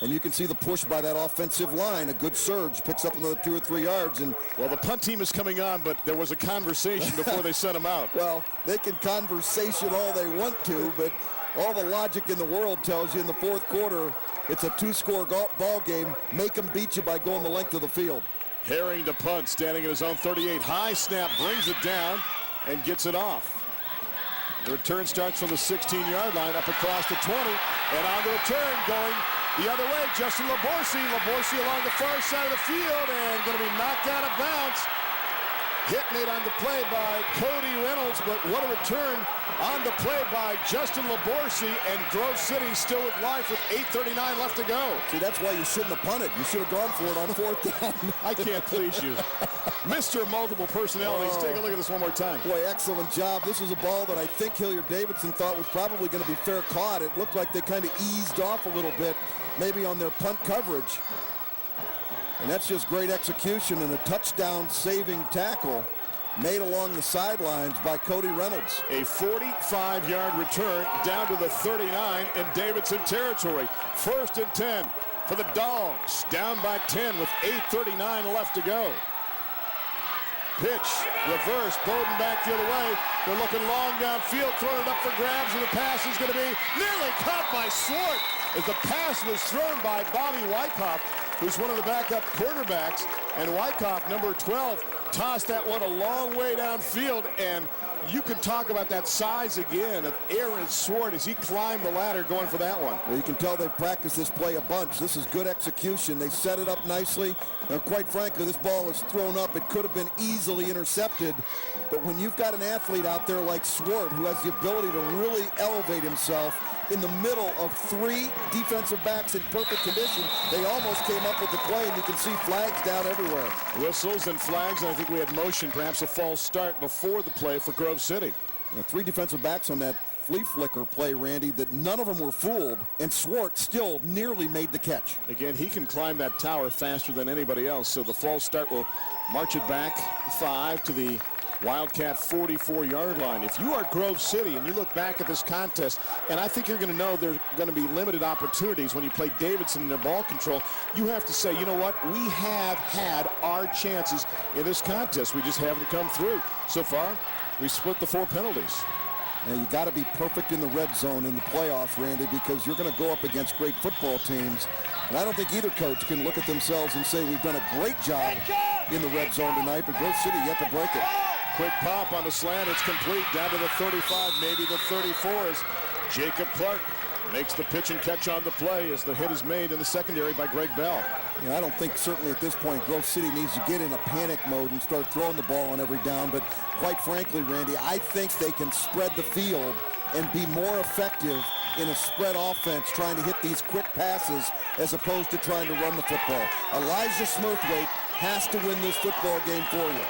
And you can see the push by that offensive line. A good surge. Picks up another 2 or 3 yards. And well, the punt team is coming on, but there was a conversation before they sent him out. Well, they can conversation all they want to, but all the logic in the world tells you in the fourth quarter, it's a 2-score ball game. Make them beat you by going the length of the field. Herring to punt, standing at his own 38. High snap, brings it down, and gets it off. The return starts from the 16-yard line, up across the 20, and on the return, going the other way, Justin Laborsi. Laborsi along the far side of the field, and going to be knocked out of bounds. Hit made on the play by Cody Reynolds, but what a return on the play by Justin Laborsi, and Grove City still with life with 8:39 left to go. See, that's why you shouldn't have punted. You should have gone for it on fourth down. I can't please you. Mr. Multiple Personalities, take a look at this one more time. Boy, excellent job. This is a ball that I think Hilliard Davidson thought was probably going to be fair caught. It looked like they kind of eased off a little bit, maybe on their punt coverage. And that's just great execution and a touchdown-saving tackle made along the sidelines by Cody Reynolds. A 45-yard return down to the 39 in Davidson territory. 1st and 10 for the Dogs, down by 10 with 8:39 left to go. Pitch, reverse, Bowden back the other way. They're looking long downfield, throwing it up for grabs, and the pass is going to be nearly caught by Swart as the pass was thrown by Bobby Wyckoff, who's one of the backup quarterbacks, and Wyckoff, number 12, tossed that one a long way downfield, and you can talk about that size again of Aaron Swart as he climbed the ladder going for that one. Well, you can tell they practiced this play a bunch. This is good execution. They set it up nicely. Now, quite frankly, this ball is thrown up. It could have been easily intercepted, but when you've got an athlete out there like Swart who has the ability to really elevate himself in the middle of 3 defensive backs in perfect condition, they almost came up with the play, and you can see flags down everywhere. Whistles and flags, and I think we had motion, perhaps a false start before the play for Grove City. 3 defensive backs on that flea flicker play, Randy, that none of them were fooled, and Swart still nearly made the catch. Again, he can climb that tower faster than anybody else, so the false start will march it back 5 to the Wildcat 44-yard line. If you are Grove City and you look back at this contest, and I think you're going to know there's going to be limited opportunities when you play Davidson in their ball control, you have to say, you know what, we have had our chances in this contest. We just haven't come through. So far, we split the 4 penalties. Now, you got to be perfect in the red zone in the playoffs, Randy, because you're going to go up against great football teams. And I don't think either coach can look at themselves and say we've done a great job in the red zone tonight, but Grove City yet to break it. Quick pop on the slant. It's complete down to the 35, maybe the 34 as Jacob Clark makes the pitch and catch on the play as the hit is made in the secondary by Greg Bell. You know, I don't think certainly at this point Grove City needs to get in a panic mode and start throwing the ball on every down, but quite frankly, Randy, I think they can spread the field and be more effective in a spread offense trying to hit these quick passes as opposed to trying to run the football. Elijah Smurthwaite has to win this football game for you.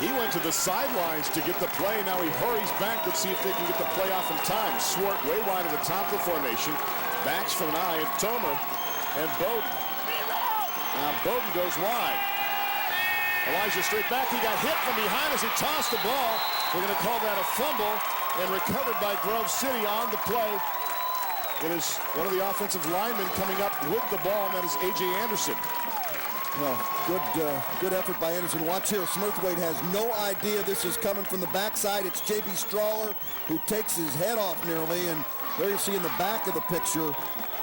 He went to the sidelines to get the play. Now he hurries back. Let's see if they can get the play off in time. Swart way wide at the top of the formation. Backs from an eye of Tomer and Bowden. Now Bowden goes wide. Elijah straight back. He got hit from behind as he tossed the ball. We're going to call that a fumble and recovered by Grove City on the play. It is one of the offensive linemen coming up with the ball, and that is A.J. Anderson. Well, good effort by Anderson. Watch here. Smurthwaite has no idea this is coming from the backside. It's J.B. Strawler who takes his head off nearly, and there you see in the back of the picture,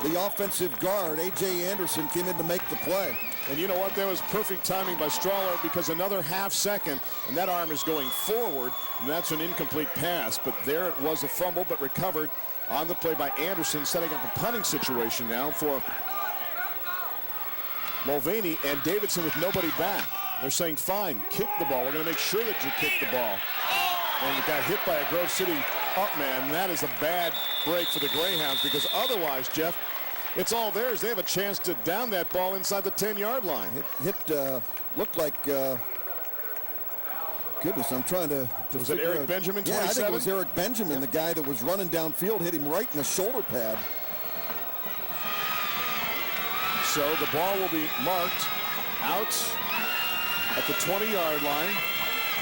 the offensive guard, A.J. Anderson, came in to make the play. And you know what? That was perfect timing by Strawler because another half second, and that arm is going forward, and that's an incomplete pass. But there it was a fumble, but recovered on the play by Anderson, setting up a punting situation now for Mulvaney and Davidson with nobody back. They're saying, fine, kick the ball. We're going to make sure that you kick the ball. And it got hit by a Grove City up man. That is a bad break for the Greyhounds because otherwise, Jeff, it's all theirs. They have a chance to down that ball inside the 10-yard line. Looked like, goodness, I'm trying to was it Eric Benjamin, 27? Yeah, I think it was Eric Benjamin, the guy that was running downfield, hit him right in the shoulder pad. So the ball will be marked out at the 20-yard line.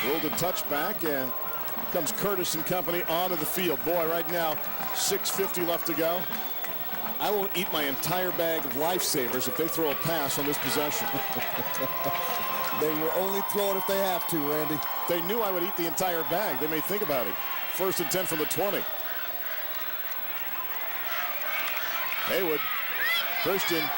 Ruled a touchback, and comes Curtis and company onto the field. Boy, right now, 6:50 left to go. I will eat my entire bag of lifesavers if they throw a pass on this possession. They will only throw it if they have to, Randy. They knew I would eat the entire bag. They may think about it. 1st and 10 from the 20. Haywood, Christian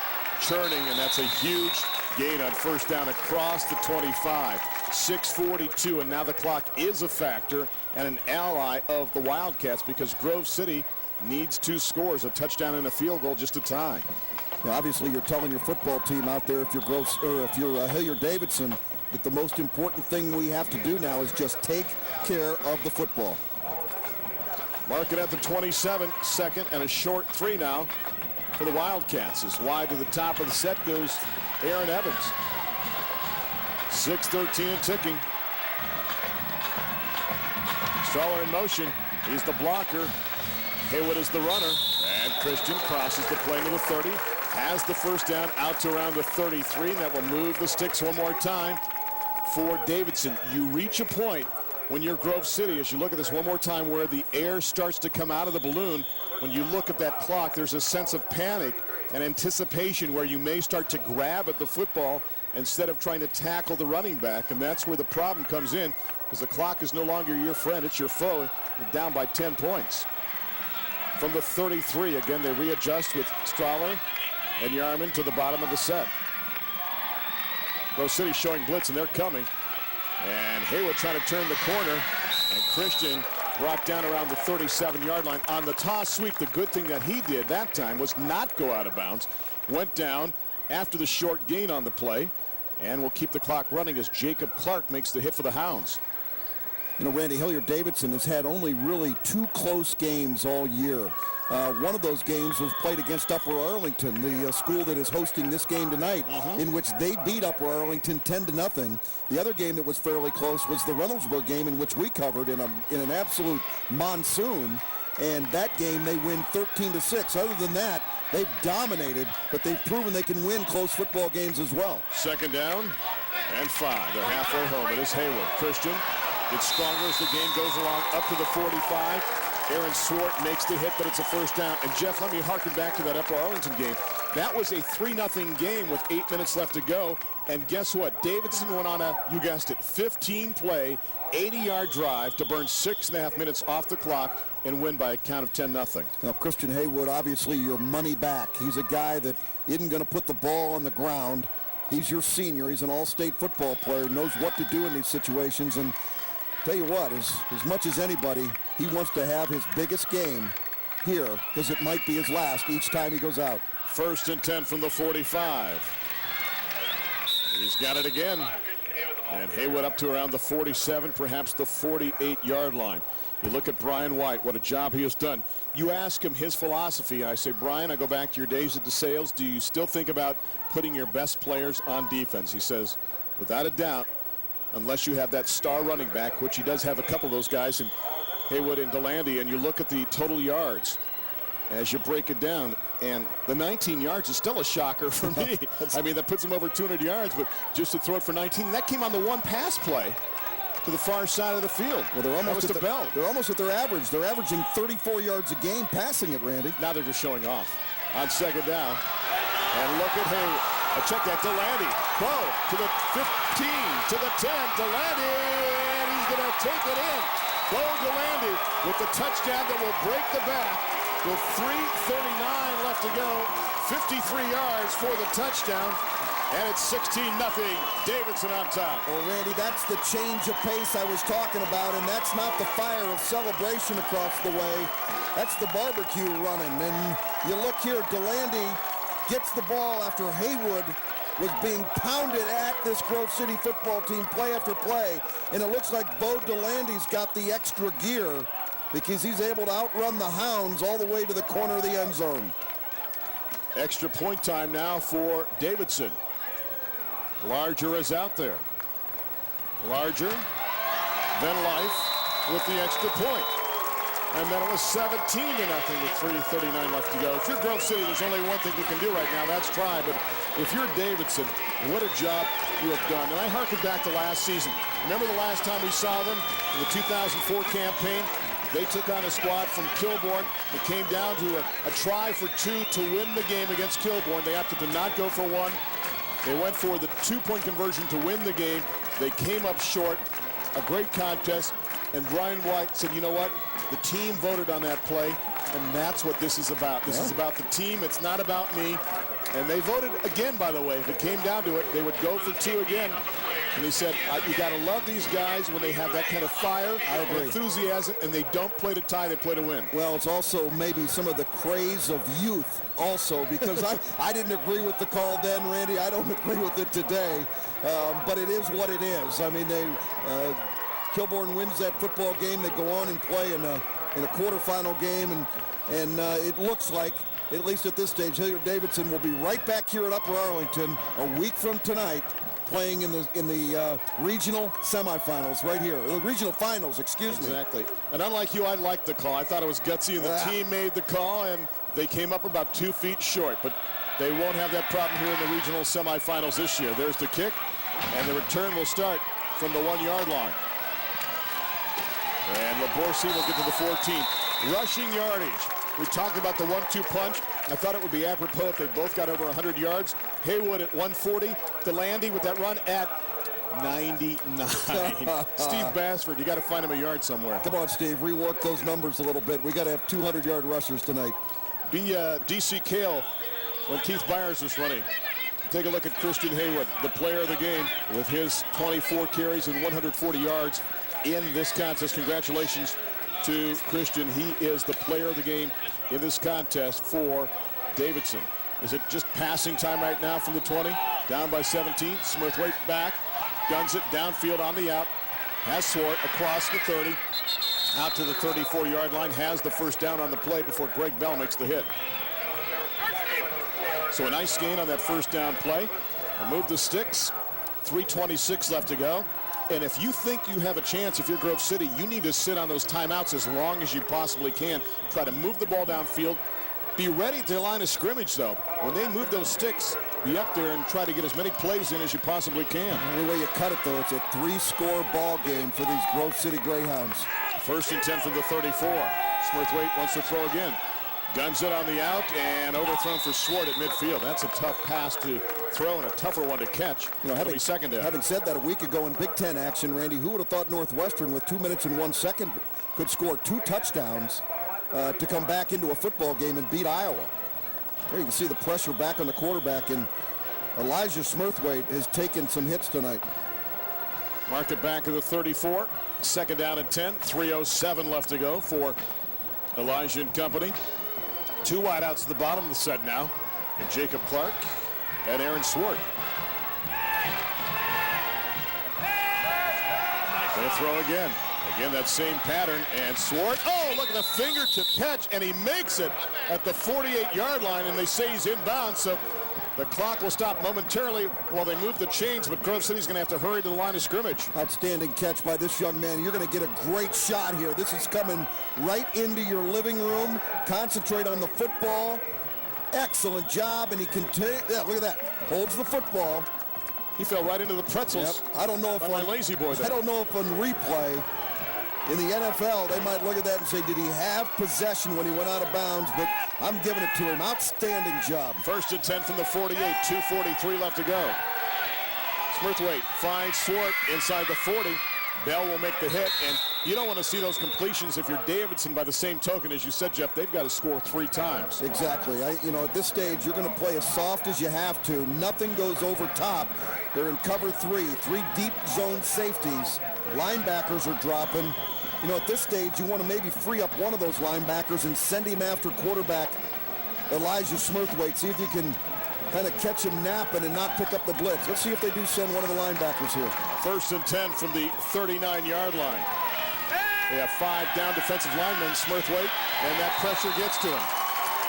churning, and that's a huge gain on 1st down across the 25. 6:42, and now the clock is a factor and an ally of the Wildcats because Grove City needs 2 scores, a touchdown and a field goal just to tie. Now, obviously, you're telling your football team out there, if you're Hilliard Davidson, that the most important thing we have to do now is just take care of the football. Mark it at the 27, second and a short 3 now for the Wildcats. As wide to the top of the set goes Aaron Evans. 6:13 and ticking. Strawler in motion. He's the blocker. Haywood is the runner. And Christian crosses the plane to the 30. Has the 1st down out to around the 33. And that will move the sticks one more time for Davidson. You reach a point when you're Grove City, as you look at this one more time, where the air starts to come out of the balloon. When you look at that clock, there's a sense of panic and anticipation where you may start to grab at the football instead of trying to tackle the running back, and that's where the problem comes in, because the clock is no longer your friend, it's your foe. You're down by 10 points. From the 33, again, they readjust with Strahler and Yarman to the bottom of the set. Grove City showing blitz, and they're coming. And Haywood trying to turn the corner, and Christian brought down around the 37-yard line. On the toss sweep, the good thing that he did that time was not go out of bounds. Went down after the short gain on the play, and will keep the clock running as Jacob Clark makes the hit for the Hounds. You know, Randy, Hilliard Davidson has had only really 2 close games all year. One of those games was played against Upper Arlington, the school that is hosting this game tonight, in which they beat Upper Arlington 10-0. The other game that was fairly close was the Reynoldsburg game, in which we covered in an absolute monsoon. And that game they win 13-6. Other than that, they've dominated, but they've proven they can win close football games as well. Second down and 5. They're halfway home. It is Haywood. Christian gets stronger as the game goes along, up to the 45. Aaron Swart makes the hit, but it's a first down. And Jeff, let me harken back to that Upper Arlington game. That was a 3-0 game with 8 minutes left to go. And guess what? Davidson went on a, you guessed it, 15-play, 80-yard drive to burn 6.5 minutes off the clock and win by a count of 10-0. Now, Christian Haywood, obviously your money back. He's a guy that isn't going to put the ball on the ground. He's your senior. He's an all-state football player, knows what to do in these situations. And tell you what, as much as anybody, he wants to have his biggest game here, because it might be his last each time he goes out. 1st and 10 from the 45. He's got it again. And Haywood up to around the 47, perhaps the 48-yard line. You look at Brian White, what a job he has done. You ask him his philosophy. I say, Brian, I go back to your days at DeSales. Do you still think about putting your best players on defense? He says, without a doubt, unless you have that star running back, which he does have a couple of those guys in Haywood and DeLandy, and you look at the total yards as you break it down, and the 19 yards is still a shocker for me. I mean, that puts him over 200 yards, but just to throw it for 19, that came on the one pass play to the far side of the field. Well, they're almost at they're almost at their average. They're averaging 34 yards a game passing it, Randy. Now they're just showing off on second down. And look at Haywood. Check that, DeLandy. Bo to the 15, to the 10, DeLandy, and he's going to take it in. Bo DeLandy with the touchdown that will break the back with 3:39 left to go. 53 yards for the touchdown, and it's 16-0. Davidson on top. Well, Randy, that's the change of pace I was talking about, and that's not the fire of celebration across the way. That's the barbecue running. And you look here, DeLandy gets the ball after Haywood was being pounded at this Grove City football team play after play, and it looks like Bo DeLandy's got the extra gear because he's able to outrun the Hounds all the way to the corner of the end zone. Extra point time now for Davidson. Larger is out there. Larger than life with the extra point. And then it was 17-0 with 3:39 left to go. If you're Grove City, there's only one thing you can do right now, that's try. But if you're Davidson, what a job you have done. And I harken back to last season. Remember the last time we saw them in the 2004 campaign? They took on a squad from Kilbourne. It came down to a try for 2 to win the game against Kilbourne. They opted to not go for 1. They went for the 2-point conversion to win the game. They came up short. A great contest. And Brian White said, you know what? The team voted on that play, and that's what this is about. This is about the team. It's not about me. And they voted again, by the way. If it came down to it, they would go for 2 again. And he said, you got to love these guys when they have that kind of fire and enthusiasm, and they don't play to tie, they play to win. Well, it's also maybe some of the craze of youth also, because I didn't agree with the call then, Randy. I don't agree with it today, but it is what it is. I mean, Kilbourne wins that football game. They go on and play in a quarterfinal game, and it looks like, at least at this stage, Hilliard Davidson will be right back here at Upper Arlington a week from tonight, playing in the regional semifinals right here, the regional finals, excuse me. Exactly. And unlike you, I liked the call. I thought it was gutsy, and the team made the call, and they came up about 2 feet short. But they won't have that problem here in the regional semifinals this year. There's the kick, and the return will start from the 1-yard line. And Laborsi will get to the 14. Rushing yardage. We talked about the 1-2 punch. I thought it would be apropos if they both got over 100 yards. Haywood at 140. DeLandy with that run at 99. Steve Bassford, you got to find him a yard somewhere. Come on, Steve, rework those numbers a little bit. We got to have 200-yard rushers tonight. D.C. Kale when Keith Byers was running. Take a look at Christian Haywood, the player of the game, with his 24 carries and 140 yards in this contest. Congratulations to Christian. He is the player of the game in this contest for Davidson. Is it just passing time right now from the 20? Down by 17. Smurthwaite back. Guns it downfield on the out. Has Swart across the 30. Out to the 34-yard line. Has the first down on the play before Greg Bell makes the hit. So a nice gain on that first down play. Remove the sticks. 3:26 left to go. And if you think you have a chance, if you're Grove City, you need to sit on those timeouts as long as you possibly can. Try to move the ball downfield. Be ready at the line of scrimmage, though. When they move those sticks, be up there and try to get as many plays in as you possibly can. Any way you cut it, though, it's a 3-score ball game for these Grove City Greyhounds. 1st and 10 from the 34. Smurthwaite wants to throw again. Guns it on the out and overthrown for Swart at midfield. That's a tough pass to throw and a tougher one to catch. Having said that, a week ago in Big Ten action, Randy, who would have thought Northwestern with 2 minutes and 1 second could score 2 touchdowns to come back into a football game and beat Iowa? There you can see the pressure back on the quarterback, and Elijah Smurthwaite has taken some hits tonight. Mark it back at the 34. 2nd down and 10. 3:07 left to go for Elijah and company. 2 wideouts to the bottom of the set now. And Jacob Clark and Aaron Swart. Gonna throw again. Again, that same pattern. And Swart, oh, look at the fingertip catch. And he makes it at the 48-yard line. And they say he's inbound. So the clock will stop momentarily while they move the chains. But Grove City's going to have to hurry to the line of scrimmage. Outstanding catch by this young man. You're going to get a great shot here. This is coming right into your living room. Concentrate on the football. Excellent job. And he continues. Yeah, look at that. Holds the football. He fell right into the pretzels. Yep. I don't know if on lazy boy there. I don't know if on replay in the NFL they might look at that and say, did he have possession when he went out of bounds? But I'm giving it to him. Outstanding job. 1st and 10 from the 48. 2:43 left to go. Smurthwaite finds Swart inside the 40. Bell will make the hit, and you don't want to see those completions if you're Davidson. By the same token, as you said, Jeff, they've got to score 3 times. Exactly. At this stage, you're going to play as soft as you have to. Nothing goes over top. They're in cover 3 deep zone safeties. Linebackers are dropping. At this stage, you want to maybe free up one of those linebackers and send him after quarterback Elijah Smurthwaite. See if you can kind of catch him napping and not pick up the blitz. Let's see if they do send one of the linebackers here. 1st and 10 from the 39-yard line. They have 5 down defensive linemen, Smurthwaite, and that pressure gets to him.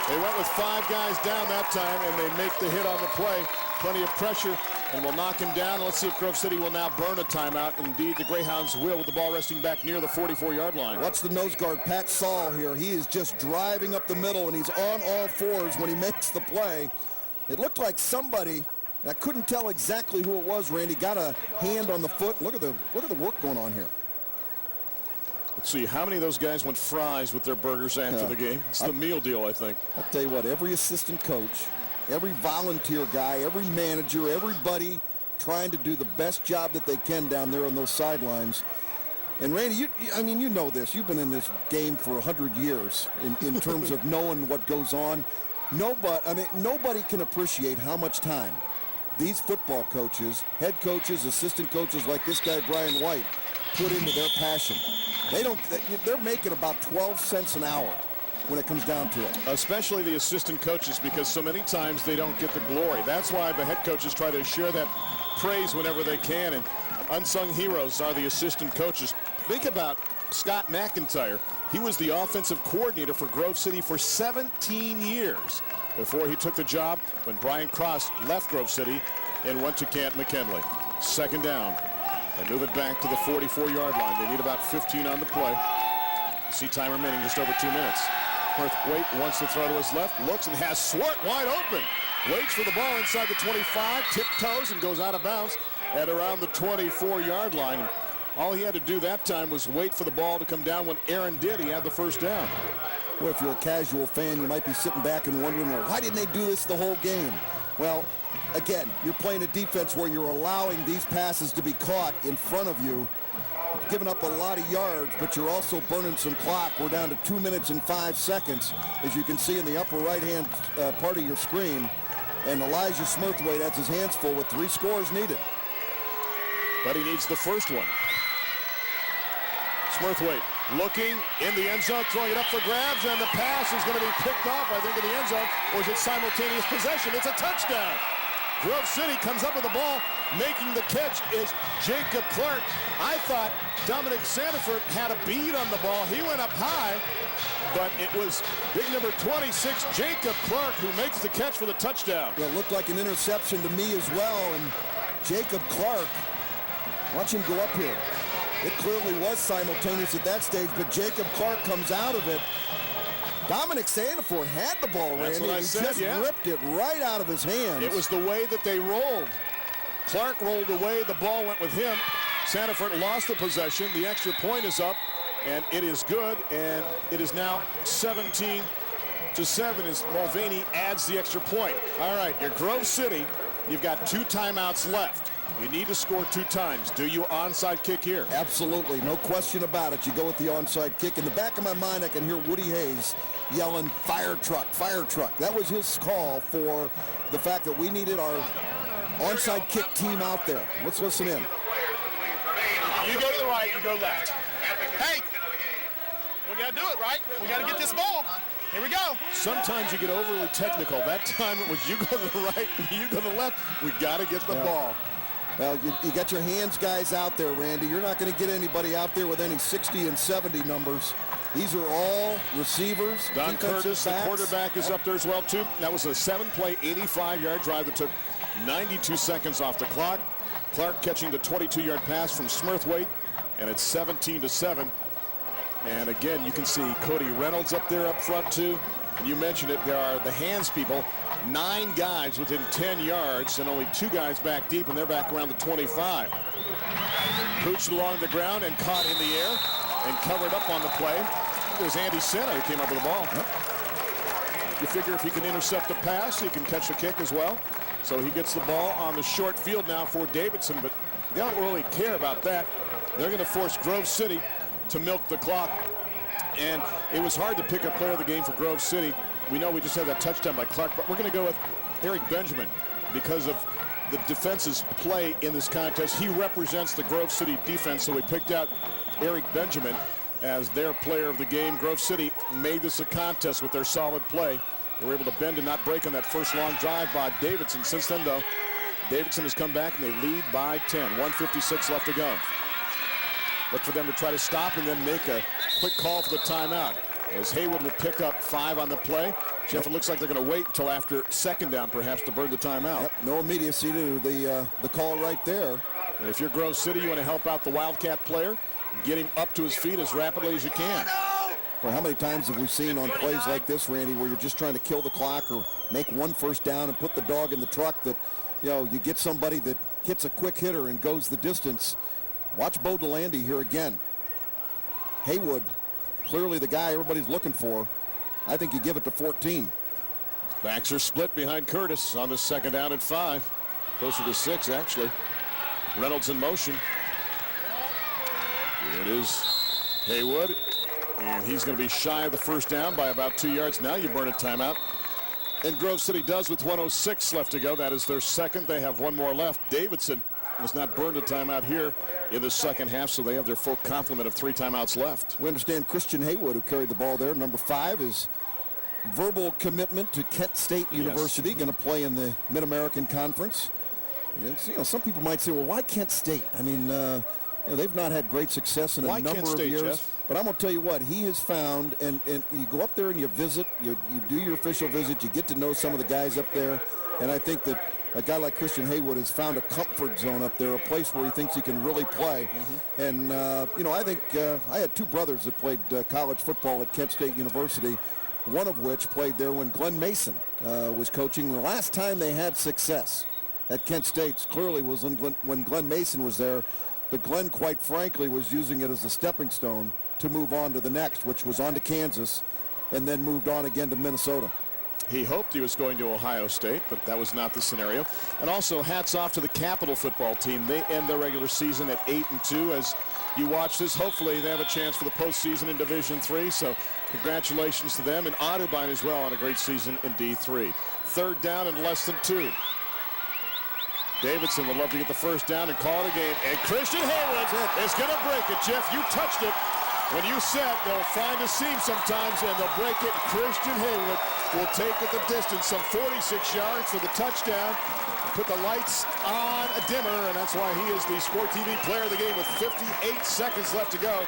They went with 5 guys down that time, and they make the hit on the play. Plenty of pressure, and will knock him down. Let's see if Grove City will now burn a timeout. Indeed, the Greyhounds will, with the ball resting back near the 44-yard line. Watch the nose guard, Pat Saul here. He is just driving up the middle, and he's on all fours when he makes the play. It looked like somebody, and I couldn't tell exactly who it was, Randy, got a hand on the foot. Look at the work going on here. Let's see, how many of those guys went fries with their burgers after the game? It's the meal deal, I think. I'll tell you what, every assistant coach, every volunteer guy, every manager, everybody trying to do the best job that they can down there on those sidelines. And Randy, you know this. You've been in this game for 100 years in terms of knowing what goes on. Nobody can appreciate how much time these football coaches, head coaches, assistant coaches like this guy, Brian White, put into their passion. They're making about 12 cents an hour when it comes down to it. Especially the assistant coaches, because so many times they don't get the glory. That's why the head coaches try to share that praise whenever they can, and unsung heroes are the assistant coaches. Think about Scott McIntyre. He was the offensive coordinator for Grove City for 17 years before he took the job when Brian Cross left Grove City and went to Camp McKinley. 2nd down. They move it back to the 44-yard line. They need about 15 on the play. See time remaining, just over 2 minutes. Smurthwaite wants to throw to his left, looks and has Swart wide open. Waits for the ball inside the 25, tiptoes and goes out of bounds at around the 24-yard line. And all he had to do that time was wait for the ball to come down. When Aaron did, he had the first down. Boy, if you're a casual fan, you might be sitting back and wondering, well, why didn't they do this the whole game? Well, again, you're playing a defense where you're allowing these passes to be caught in front of you, giving up a lot of yards, but you're also burning some clock. We're down to 2 minutes and 5 seconds, as you can see in the upper right-hand part of your screen. And Elijah Smurthwaite has his hands full with 3 scores needed. But he needs the first one. Smurthwaite looking in the end zone, throwing it up for grabs, and the pass is going to be picked off, I think, in the end zone. Or is it simultaneous possession? It's a touchdown. Grove City comes up with the ball. Making the catch is Jacob Clark. I thought Dominic Sandiford had a bead on the ball. He went up high, but it was big number 26, Jacob Clark, who makes the catch for the touchdown. Well, it looked like an interception to me as well, and Jacob Clark, watch him go up here. It clearly was simultaneous at that stage, but Jacob Clark comes out of it. Dominic Sandiford had the ball, That's Randy. what I He said, just yeah. ripped it right out of his hands. It was the way that they rolled. Clark rolled away. The ball went with him. Sandiford lost the possession. The extra point is up, and it is good. And it is now 17-7 as Mulvaney adds the extra point. All right, you're Grove City. You've got 2 timeouts left. You need to score 2 times. Do you onside kick here? Absolutely, no question about it. You go with the onside kick. In the back of my mind, I can hear Woody Hayes yelling, "Fire truck, fire truck." That was his call for the fact that we needed our onside kick team out there. Let's listen in. You go to the right, you go left. Hey, we got to do it, right? We got to get this ball. Here we go. Sometimes you get overly technical. That time it was you go to the right, you go to the left. We got to get the ball. Well, you got your hands guys out there, Randy. You're not going to get anybody out there with any 60 and 70 numbers. These are all receivers. Don Curtis, backs. the quarterback, is up there as well, too. That was a 7-play, 85-yard drive that took 92 seconds off the clock. Clark catching the 22-yard pass from Smurthwaite, and it's 17-7. And again, you can see Cody Reynolds up there up front, too. And you mentioned it, there are the hands people. 9 guys within 10 yards and only 2 guys back deep, and they're back around the 25. Pooched along the ground and caught in the air and covered up on the play. There's Andy Senna who came up with the ball. You figure if he can intercept the pass, he can catch the kick as well. So he gets the ball on the short field now for Davidson, but they don't really care about that. They're going to force Grove City to milk the clock. And it was hard to pick a player of the game for Grove City. We know we just had that touchdown by Clark, but we're going to go with Eric Benjamin because of the defense's play in this contest. He represents the Grove City defense, so we picked out Eric Benjamin as their player of the game. Grove City made this a contest with their solid play. They were able to bend and not break on that first long drive by Davidson. Since then, though, Davidson has come back and they lead by 10. 1:56 left to go. Look for them to try to stop and then make a quick call for the timeout. As Haywood will pick up 5 on the play. Jeff, it looks like they're going to wait until after second down, perhaps, to burn the timeout. Yep, no immediacy to the call right there. And if you're Grove City, you want to help out the Wildcat player and get him up to his feet as rapidly as you can. Well, how many times have we seen on plays like this, Randy, where you're just trying to kill the clock or make one first down and put the dog in the truck that, you get somebody that hits a quick hitter and goes the distance. Watch Bo DeLandy here again. Haywood, clearly the guy everybody's looking for. I think you give it to 14. Backs are split behind Curtis on the second down and 5. Closer to 6, actually. Reynolds in motion. It is Haywood, and he's going to be shy of the first down by about 2 yards. Now you burn a timeout. And Grove City does with 1:06 left to go. That is their second. They have one more left. Davidson has not burned a timeout here in the second half, so they have their full complement of 3 timeouts left. We understand Christian Haywood, who carried the ball there, number 5, is verbal commitment to Kent State University, going to play in the Mid-American Conference. It's, some people might say, well, why Kent State? I mean, they've not had great success in a number of years. Jeff? But I'm going to tell you what, he has found, and you go up there and you visit, you do your official visit, you get to know some of the guys up there, and I think that a guy like Christian Haywood has found a comfort zone up there, a place where he thinks he can really play. And, I think I had 2 brothers that played college football at Kent State University, one of which played there when Glenn Mason was coaching. The last time they had success at Kent State clearly was when Glenn Mason was there, but Glenn, quite frankly, was using it as a stepping stone to move on to the next, which was on to Kansas. and then moved on again to Minnesota. He hoped he was going to Ohio State, but that was not the scenario. And also, hats off to the Capital football team. They end their regular season at 8-2. As you watch this, hopefully they have a chance for the postseason in Division III. So congratulations to them, and Otterbein as well on a great season in D3. Third down and less than 2. Davidson would love to get the first down and call it a game. And Christian Haywood is going to break it. Jeff, you touched it. When you said they'll find a seam sometimes and they'll break it, Christian Haywood will take it the distance, some 46 yards for the touchdown. Put the lights on a dimmer, and that's why he is the Sport TV player of the game with 58 seconds left to go.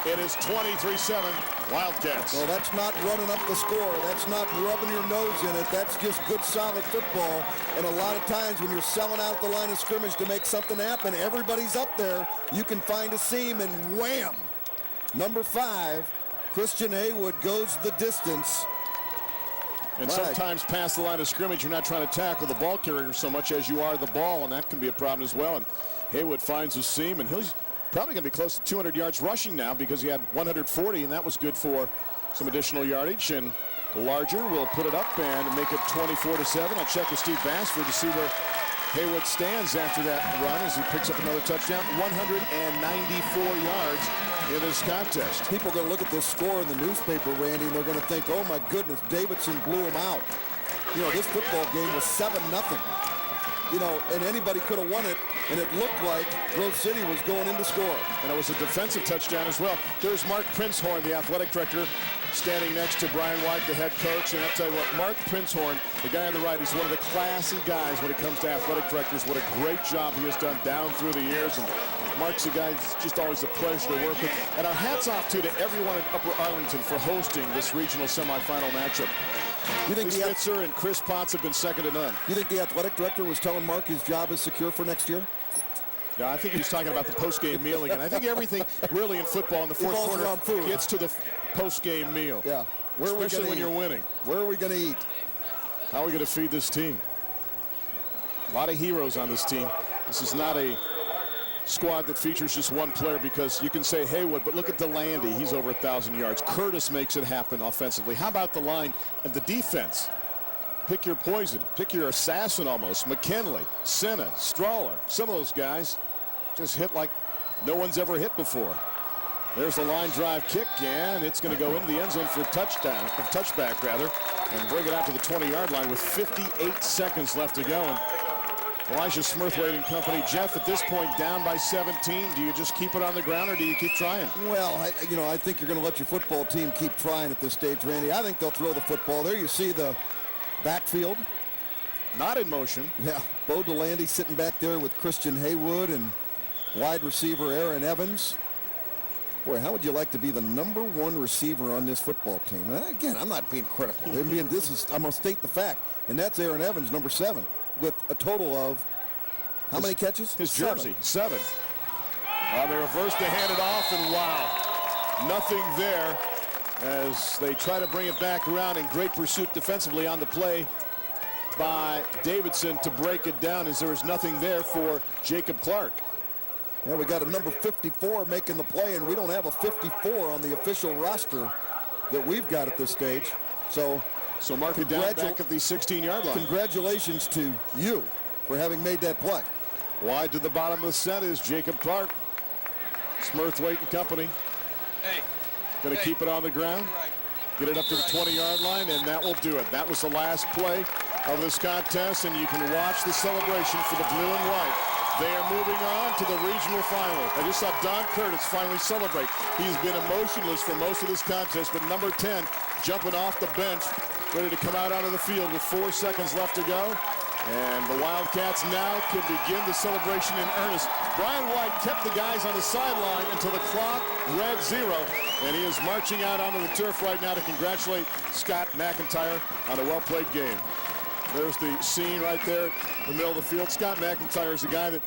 It is 23-7 Wildcats. Well, that's not running up the score. That's not rubbing your nose in it. That's just good, solid football. And a lot of times when you're selling out at the line of scrimmage to make something happen, everybody's up there. You can find a seam, and wham! Number 5, Christian Haywood goes the distance. And sometimes past the line of scrimmage, you're not trying to tackle the ball carrier so much as you are the ball, and that can be a problem as well. And Haywood finds a seam, and he's probably going to be close to 200 yards rushing now because he had 140, and that was good for some additional yardage. And Larger will put it up and make it 24-7. I'll check with Steve Bassford to see where Haywood stands after that run as he picks up another touchdown. 194 yards in this contest. People are going to look at this score in the newspaper, Randy, and they're going to think, oh my goodness, Davidson blew him out. You know, this football game was 7-0. You know, and anybody could have won it, and it looked like Grove City was going in to score. And it was a defensive touchdown as well. There's Mark Prinzhorn, the athletic director, standing next to Brian White, the head coach. And I'll tell you what, Mark Prinzhorn, the guy on the right, he's one of the classy guys when it comes to athletic directors. What a great job he has done down through the years. And Mark's a guy that's just always a pleasure to work with. And our hats off to everyone in Upper Arlington for hosting this regional semifinal matchup. You think Spitzer and Chris Potts have been second to none. You think the athletic director was telling Mark his job is secure for next year? No, I think he was talking about the post-game meal again. I think everything really in football in the fourth quarter gets to the post-game meal. Yeah. Especially when you're winning. Where are we going to eat? How are we going to feed this team? A lot of heroes on this team. This is not a squad that features just one player, because you can say Haywood, but look at DeLandy. He's over 1,000 yards. Curtis makes it happen offensively. How about the line and the defense? Pick your poison. Pick your assassin almost. McKinley, Senna, Strawler. Some of those guys just hit like no one's ever hit before. There's the line drive kick, and it's going to go into the end zone for a touchdown, or touchback rather, and bring it out to the 20-yard line with 58 seconds left to go. And Elijah Smurthwaite and company. Jeff, at this point, down by 17. Do you just keep it on the ground, or do you keep trying? Well, I think you're going to let your football team keep trying at this stage, Randy. I think they'll throw the football. There you see the backfield. Not in motion. Yeah, Bo DeLandy sitting back there with Christian Haywood and wide receiver Aaron Evans. Boy, how would you like to be the #1 receiver on this football team? And again, I'm not being critical. I'm going to state the fact, and that's Aaron Evans, number 7. With a total of how many catches? His jersey, 7. They reverse to hand it off, and wow, nothing there as they try to bring it back around. In great pursuit defensively on the play by Davidson to break it down, as there is nothing there for Jacob Clark. Yeah, we got a number 54 making the play, and we don't have a 54 on the official roster that we've got at this stage. So mark it down back at the 16-yard line. Congratulations to you for having made that play. Wide to the bottom of the set is Jacob Clark. Smurthwaite and company. Going to keep it on the ground. Get it up to the 20-yard line, and that will do it. That was the last play of this contest, and you can watch the celebration for the blue and white. They are moving on to the regional final. I just saw Don Curtis finally celebrate. He's been emotionless for most of this contest, but number 10 jumping off the bench, ready to come out onto the field with 4 seconds left to go. And the Wildcats now can begin the celebration in earnest. Brian White kept the guys on the sideline until the clock read 0. And he is marching out onto the turf right now to congratulate Scott McIntyre on a well-played game. There's the scene right there in the middle of the field. Scott McIntyre is a guy that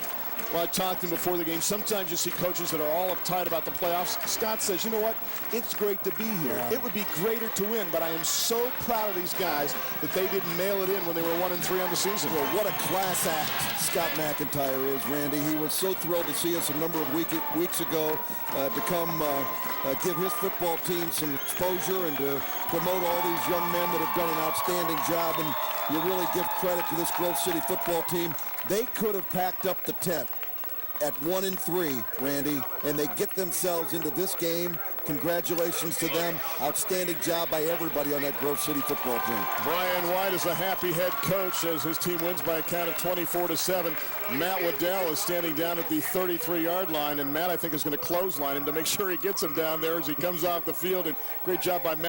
Well, I talked to him before the game. Sometimes you see coaches that are all uptight about the playoffs. Scott says, you know what? It's great to be here. It would be greater to win, but I am so proud of these guys that they didn't mail it in when they were 1-3 on the season. Well, what a class act Scott McIntyre is, Randy. He was so thrilled to see us a number of weeks ago to come give his football team some exposure and to promote all these young men that have done an outstanding job. And you really give credit to this Grove City football team. They could have packed up the tent at 1-3, Randy, and they get themselves into this game. Congratulations to them. Outstanding job by everybody on that Grove City football team. Brian White is a happy head coach as his team wins by a count of 24-7. Matt Waddell is standing down at the 33-yard line, and Matt, I think, is going to clothesline him to make sure he gets him down there as he comes off the field. And great job by Matt.